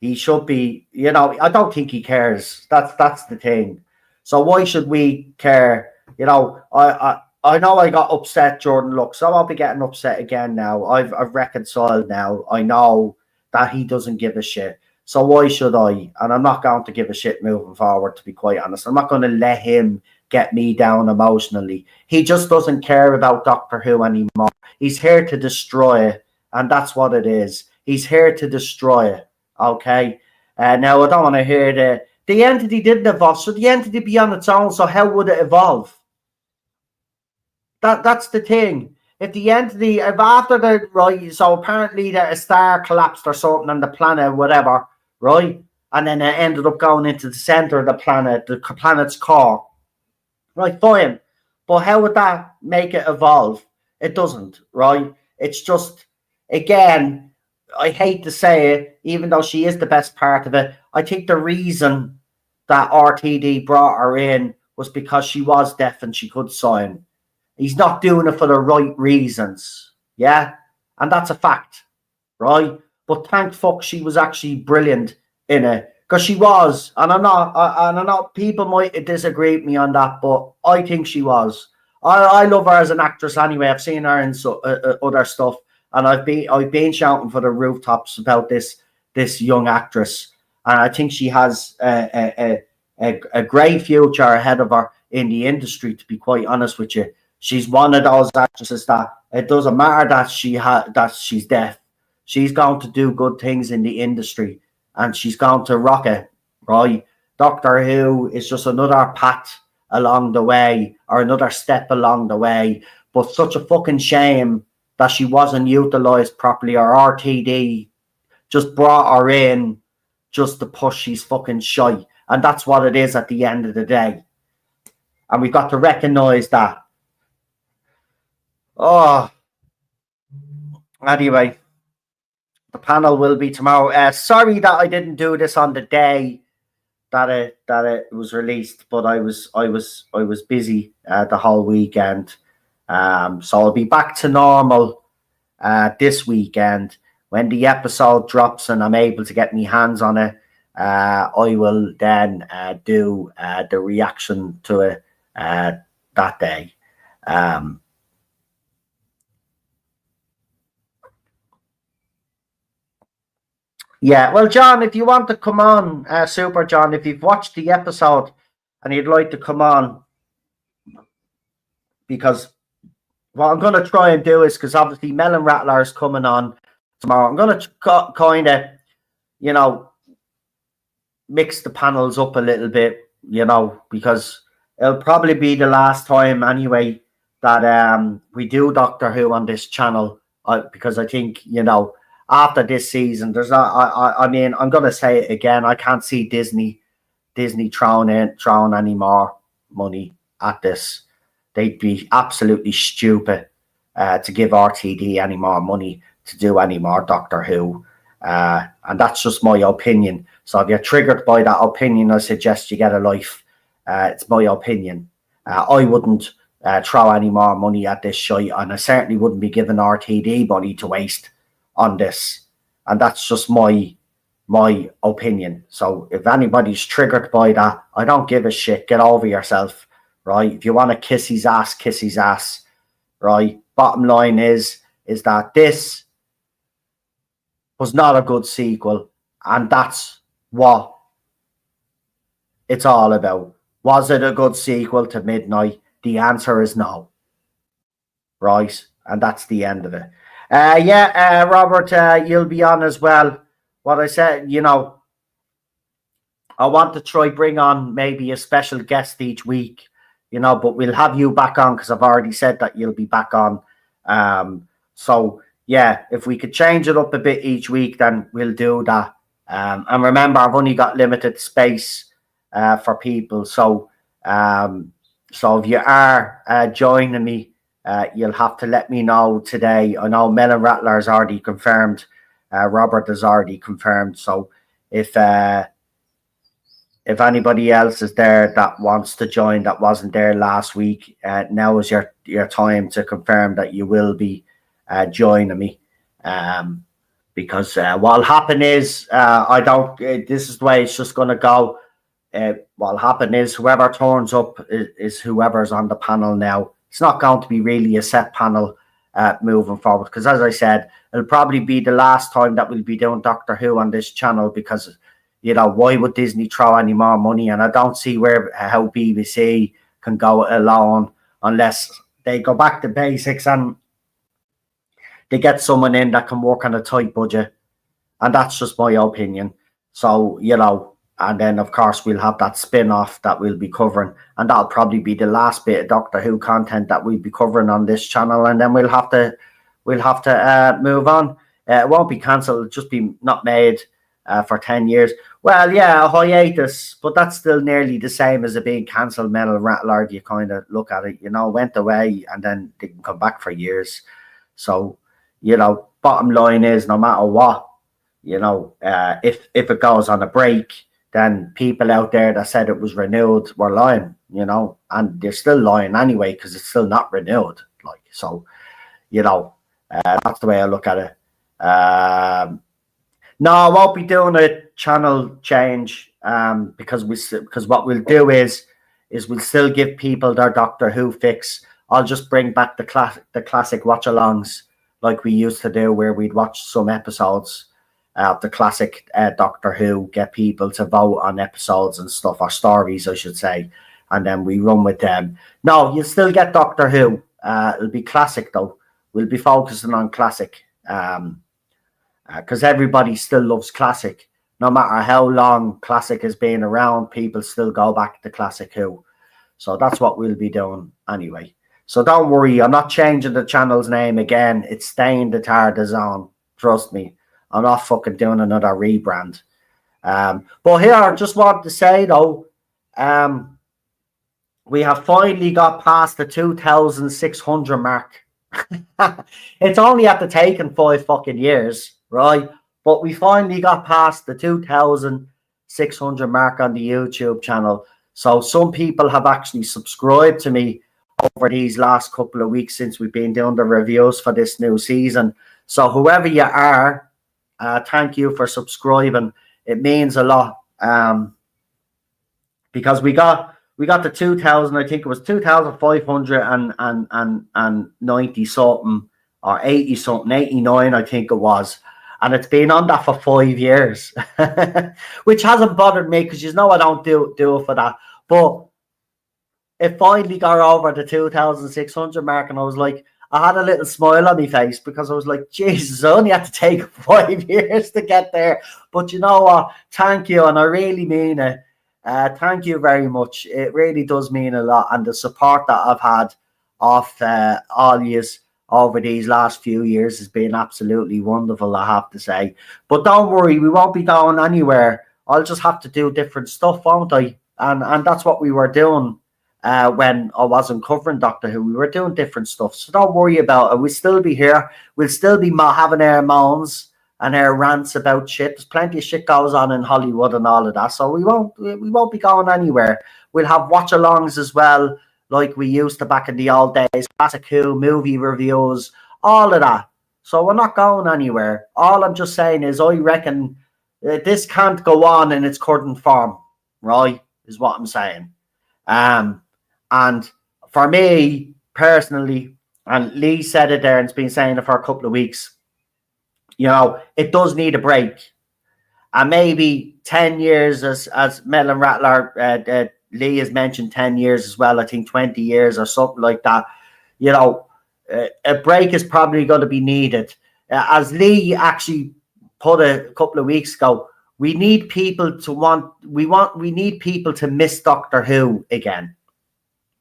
he should be, you know, I don't think he cares. That's the thing. So why should we care? You know, I know I got upset, Jordan. Look, so I'll be getting upset again now. I've reconciled now. I know that he doesn't give a shit. So why should I? And I'm not going to give a shit moving forward, to be quite honest. I'm not going to let him get me down emotionally. He just doesn't care about Doctor Who anymore. He's here to destroy it, and that's what it is. He's here to destroy it, okay? Now, I don't want to hear the entity didn't evolve, so the entity be on its own, so how would it evolve? That's the thing. If the entity, if after the, right, so apparently that a star collapsed or something on the planet, whatever, right? And then it ended up going into the center of the planet's core. Right, fine. But how would that make it evolve? It doesn't, right? It's just, again, I hate to say it, even though she is the best part of it, I think the reason that RTD brought her in was because she was deaf and she could sign. He's not doing it for the right reasons, yeah? And that's a fact, right? But thank fuck she was actually brilliant in it. Because she was, and I know people might disagree with me on that, but I think she was. I love her as an actress anyway. I've seen her in other stuff, and I've been shouting for the rooftops about this young actress, and I think she has a great future ahead of her in the industry. To be quite honest with you, she's one of those actresses that it doesn't matter that she's deaf. She's going to do good things in the industry. And she's going to rock it, right? Doctor Who is just another pat along the way or another step along the way. But such a fucking shame that she wasn't utilised properly, or RTD just brought her in just to push his fucking shite. And that's what it is at the end of the day. and we've got to recognise that. Oh, anyway, the panel will be tomorrow. Sorry that I didn't do this on the day that it was released, but I was busy the whole weekend. So I'll be back to normal this weekend. When the episode drops and I'm able to get my hands on it, I will then do the reaction to it that day. Yeah, well, John, if you want to come on, Super John, if you've watched the episode and you'd like to come on, because what I'm going to try and do is, because obviously Melon Rattler is coming on tomorrow, I'm going to kind of, you know, mix the panels up a little bit, you know, because it'll probably be the last time anyway that we do Doctor Who on this channel, because I think, you know, after this season, there's not. I mean, I'm gonna say it again. I can't see Disney throwing any more money at this. They'd be absolutely stupid to give RTD any more money to do any more Doctor Who, and that's just my opinion. So if you're triggered by that opinion, I suggest you get a life. It's my opinion. I wouldn't throw any more money at this shite, and I certainly wouldn't be giving RTD money to waste on this, and that's just my opinion. So if anybody's triggered by that, I don't give a shit. Get over yourself, right? If you want to kiss his ass, right? Bottom line is that this was not a good sequel, and that's what it's all about. Was it a good sequel to Midnight? The answer is no, right? And that's the end of it. Robert, you'll be on as well. What I said, you know, I want to try bring on maybe a special guest each week, you know, but we'll have you back on because I've already said that you'll be back on. So yeah, if we could change it up a bit each week, then we'll do that. And remember, I've only got limited space for people. So if you are joining me, you'll have to let me know today. I know Melon Rattler has already confirmed. Robert has already confirmed. So if anybody else is there that wants to join that wasn't there last week, now is your time to confirm that you will be joining me. Because what'll happen is this is the way it's just going to go. What'll happen is whoever turns up is whoever's on the panel now. It's not going to be really a set panel moving forward, because as I said, it'll probably be the last time that we'll be doing Doctor Who on this channel, because, you know, why would Disney throw any more money? And I don't see how BBC can go alone unless they go back to basics and they get someone in that can work on a tight budget. And that's just my opinion. So, you know, and then, of course, we'll have that spin-off that we'll be covering. And that'll probably be the last bit of Doctor Who content that we'll be covering on this channel. And then we'll have to move on. It won't be cancelled. It'll just be not made for 10 years. Well, yeah, a hiatus. But that's still nearly the same as it being cancelled. Melon Rattler, if you kind of look at it, you know, went away and then didn't come back for years. So, you know, bottom line is, no matter what, you know, if it goes on a break, then people out there that said it was renewed were lying, you know, and they're still lying anyway because it's still not renewed. Like, so, you know, that's the way I look at it. No, I won't be doing a channel change because what we'll do is we'll still give people their Doctor Who fix. I'll just bring back the classic watch-alongs like we used to do, where we'd watch some episodes the classic Doctor Who, get people to vote on episodes and stuff, or stories, I should say, and then we run with them. No, you'll still get Doctor Who. It'll be classic, though. We'll be focusing on classic, because everybody still loves classic. No matter how long classic has been around, people still go back to Classic Who. So that's what we'll be doing anyway. So don't worry, I'm not changing the channel's name again. It's staying the TARDIZONE. Trust me. I'm not fucking doing another rebrand. But here, I just wanted to say, though, we have finally got past the 2,600 mark. It's only after taking 5 fucking years, right? But we finally got past the 2,600 mark on the YouTube channel. So some people have actually subscribed to me over these last couple of weeks since we've been doing the reviews for this new season. So whoever you are, thank you for subscribing. It means a lot. Because we got the 2,000, I think it was 2,590 something or 80 something, 89 I think it was, and it's been on that for 5 years. Which hasn't bothered me, because you know I don't do it for that, but it finally got over the 2,600 mark, and I was like, I had a little smile on my face, because I was like, Jesus, I only had to take 5 years to get there. But you know what? Thank you, and I really mean it. Thank you very much. It really does mean a lot, and the support that I've had off all yous over these last few years has been absolutely wonderful, I have to say. But don't worry, we won't be going anywhere. I'll just have to do different stuff, won't I? And that's what we were doing when I wasn't covering Doctor Who. We were doing different stuff, so don't worry about it. We'll still be here. We'll still be having our moans and our rants about shit. There's plenty of shit goes on in Hollywood and all of that, so we won't be going anywhere. We'll have watch-alongs as well, like we used to back in the old days. Classic Who, movie reviews, all of that. So we're not going anywhere. All I'm just saying is I reckon this can't go on in its current form, right, is what I'm saying. And for me, personally, and Lee said it there and it's been saying it for a couple of weeks, you know, it does need a break. And maybe 10 years, as Melon Rattler, Lee has mentioned 10 years as well, I think 20 years or something like that. You know, a break is probably going to be needed. As Lee actually put a couple of weeks ago, we need people to miss Doctor Who again,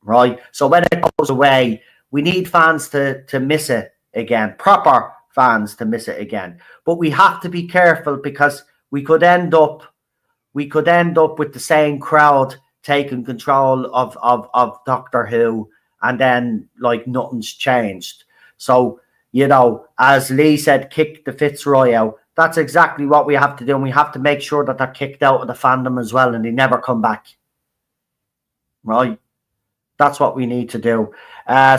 right? So when it goes away, we need fans to miss it again, proper fans to miss it again. But we have to be careful, because we could end up with the same crowd taking control of Doctor Who, and then like nothing's changed. So, you know, as Lee said, kick the Fitzroy out. That's exactly what we have to do, and we have to make sure that they're kicked out of the fandom as well, and they never come back. Right? That's what we need to do.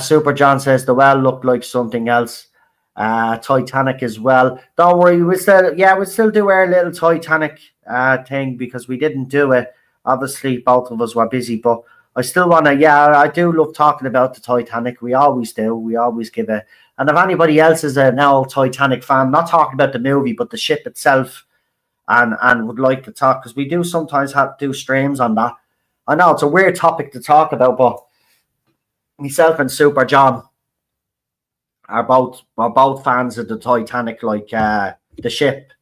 Super John says the well looked like something else. Titanic as well. Don't worry, we'll still do our little Titanic thing, because we didn't do it. Obviously, both of us were busy, but I still want to. Yeah, I do love talking about the Titanic. We always do. We always give it. And if anybody else is an old Titanic fan, not talking about the movie, but the ship itself, and would like to talk, because we do sometimes have to do streams on that. I know it's a weird topic to talk about, but myself and Super John are both fans of the Titanic, like the ship,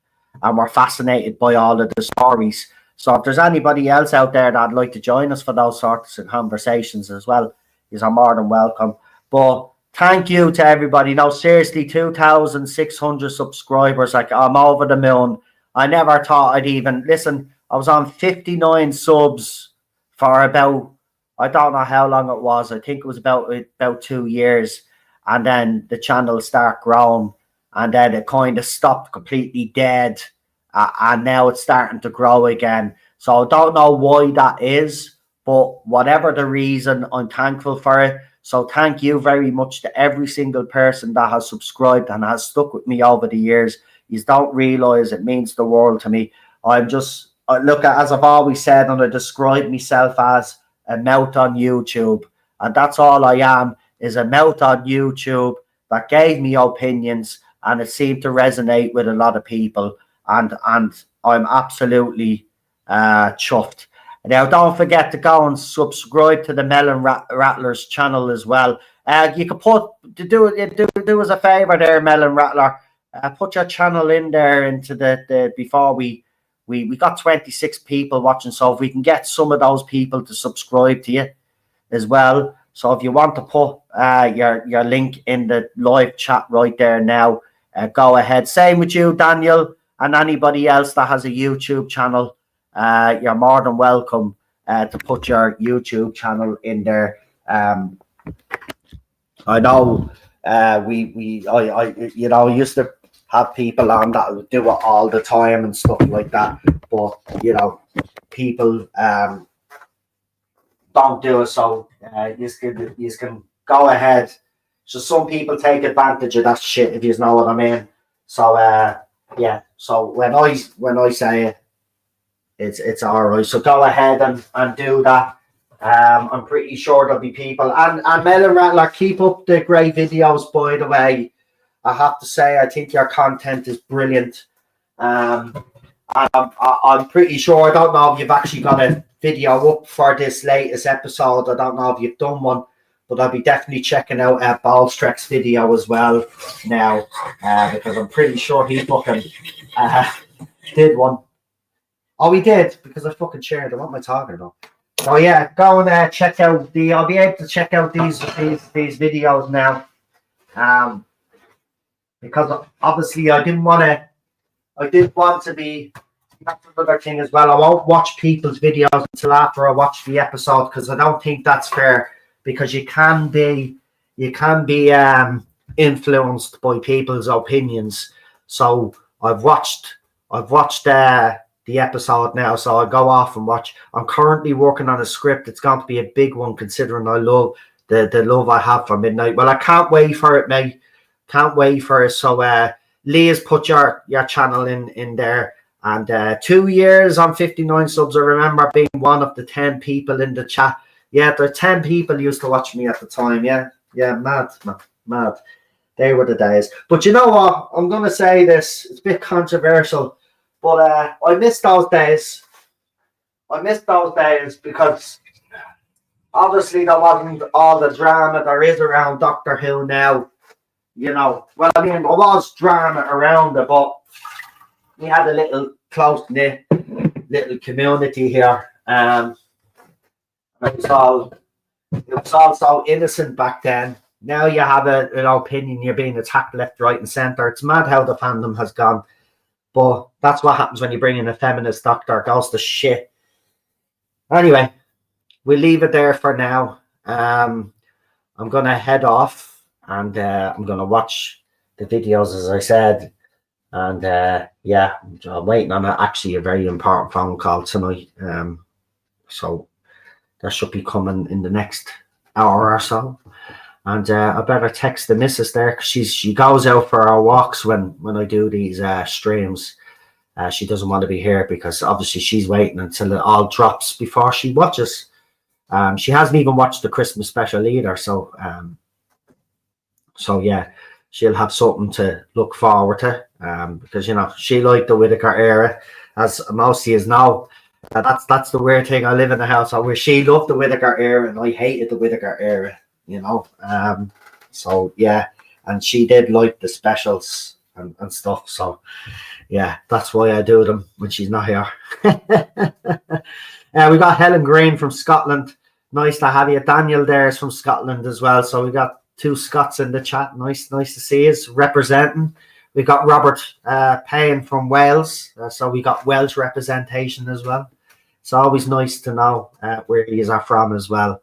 and we're fascinated by all of the stories. So if there's anybody else out there that'd like to join us for those sorts of conversations as well, you're more than welcome. But thank you to everybody. No, seriously, 2,600 subscribers. Like, I'm over the moon. I never thought I'd even listen. I was on 59 subs for about, I don't know how long it was. I think it was about 2 years. And then the channel started growing, and then it kind of stopped completely dead. And now it's starting to grow again. So I don't know why that is, but whatever the reason, I'm thankful for it. So thank you very much to every single person that has subscribed and has stuck with me over the years. You don't realize it means the world to me. Look, as I've always said, and I describe myself as a mouth on YouTube, and that's all I am, is a mouth on YouTube that gave me opinions, and it seemed to resonate with a lot of people. And I'm absolutely chuffed. Now, don't forget to go and subscribe to the Melon Rattlers channel as well. You can do us a favor there, Melon Rattler. Put your channel in there into the before we got 26 people watching. So if we can get some of those people to subscribe to you as well. So if you want to put your link in the live chat right there now, go ahead. Same with you, Daniel. And anybody else that has a YouTube channel, you're more than welcome to put your YouTube channel in there. I know I used to have people on that would do it all the time and stuff like that, but people don't do it, so you can go ahead. So some people take advantage of that shit, if you know what I mean. So yeah, so when I say it, it's all right. So go ahead and do that. I'm pretty sure there'll be people. And Melon Rattler, keep up the great videos, by the way. I have to say, I think your content is brilliant. I'm pretty sure, I don't know if you've actually got a video up for this latest episode. I don't know if you've done one, but I'll be definitely checking out Ballstreck's video as well now, because I'm pretty sure he fucking did one. Oh, he did, because I fucking shared it. What am I talking about? So yeah, go and check out I'll be able to check out these videos now. Because obviously I didn't want to be, that's another thing as well. I won't watch people's videos until after I watch the episode, because I don't think that's fair, because you can be influenced by people's opinions. So I've watched the episode now, so I go off and watch. I'm currently working on a script. It's going to be a big one, considering I love the love I have for Midnight. Well, I can't wait for it, mate. Can't wait for it. So Lee has put your channel in there, and 2 years on 59 subs. I remember being one of the 10 people in the chat. Yeah, there are 10 people used to watch me at the time. Yeah, mad. They were the days. But you know what? I'm gonna say this. It's a bit controversial, but I miss those days. Because obviously there wasn't all the drama there is around Doctor Who now. Well, I mean, there was drama around it, but we had a little close-knit little community here. It was all so innocent back then. Now you have an opinion, you're being attacked left, right, and centre. It's mad how the fandom has gone. But that's what happens when you bring in a feminist doctor. It goes to shit. Anyway, we'll leave it there for now. I'm going to head off. And I'm going to watch the videos, as I said. And yeah, I'm waiting on actually a very important phone call tonight. So that should be coming in the next hour or so. And I better text the missus there, because she goes out for her walks when I do these streams. She doesn't want to be here, because obviously she's waiting until it all drops before she watches. She hasn't even watched the Christmas special either. So yeah, she'll have something to look forward to, because she liked the Whittaker era, as most of you know. That's the weird thing. I live in a house where she loved the Whittaker era and I hated the Whittaker era. So yeah, and she did like the specials and stuff. So yeah, that's why I do them when she's not here. We got Helen Green from Scotland. Nice to have you. Daniel there is from Scotland as well. So we got 2 Scots in the chat. Nice to see us representing. We got Robert Payne from Wales. So we got Welsh representation as well. It's always nice to know where you are from as well.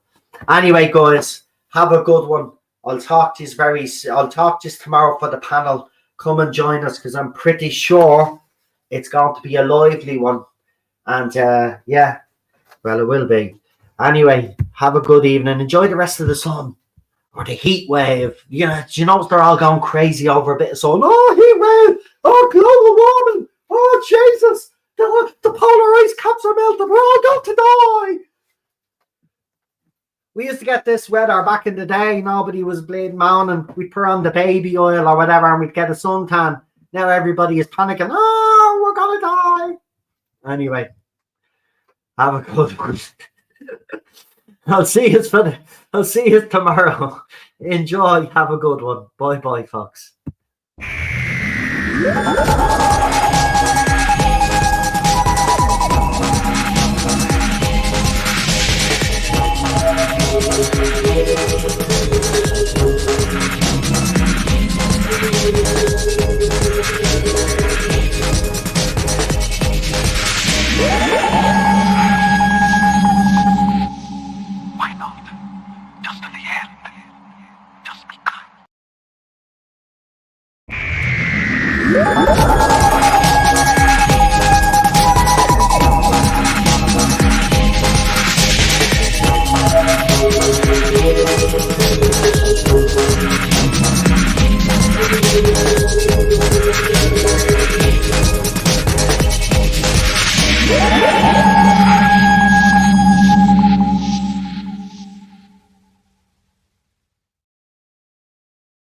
Anyway, guys, have a good one. I'll talk to you tomorrow for the panel. Come and join us, because I'm pretty sure it's going to be a lively one. And yeah, well, it will be. Anyway, have a good evening. Enjoy the rest of the sun. Or the heat wave. Yeah, do you know they're all going crazy over a bit of sun? Oh, heat wave! Oh, global warming! Oh, Jesus! The polar ice caps are melting. We're all going to die! We used to get this weather back in the day. Nobody was bleeding moaning. We'd put on the baby oil or whatever and we'd get a suntan. Now everybody is panicking. Oh, we're going to die! Anyway, have a good one. I'll see you tomorrow. Enjoy. Have a good one. Bye, folks.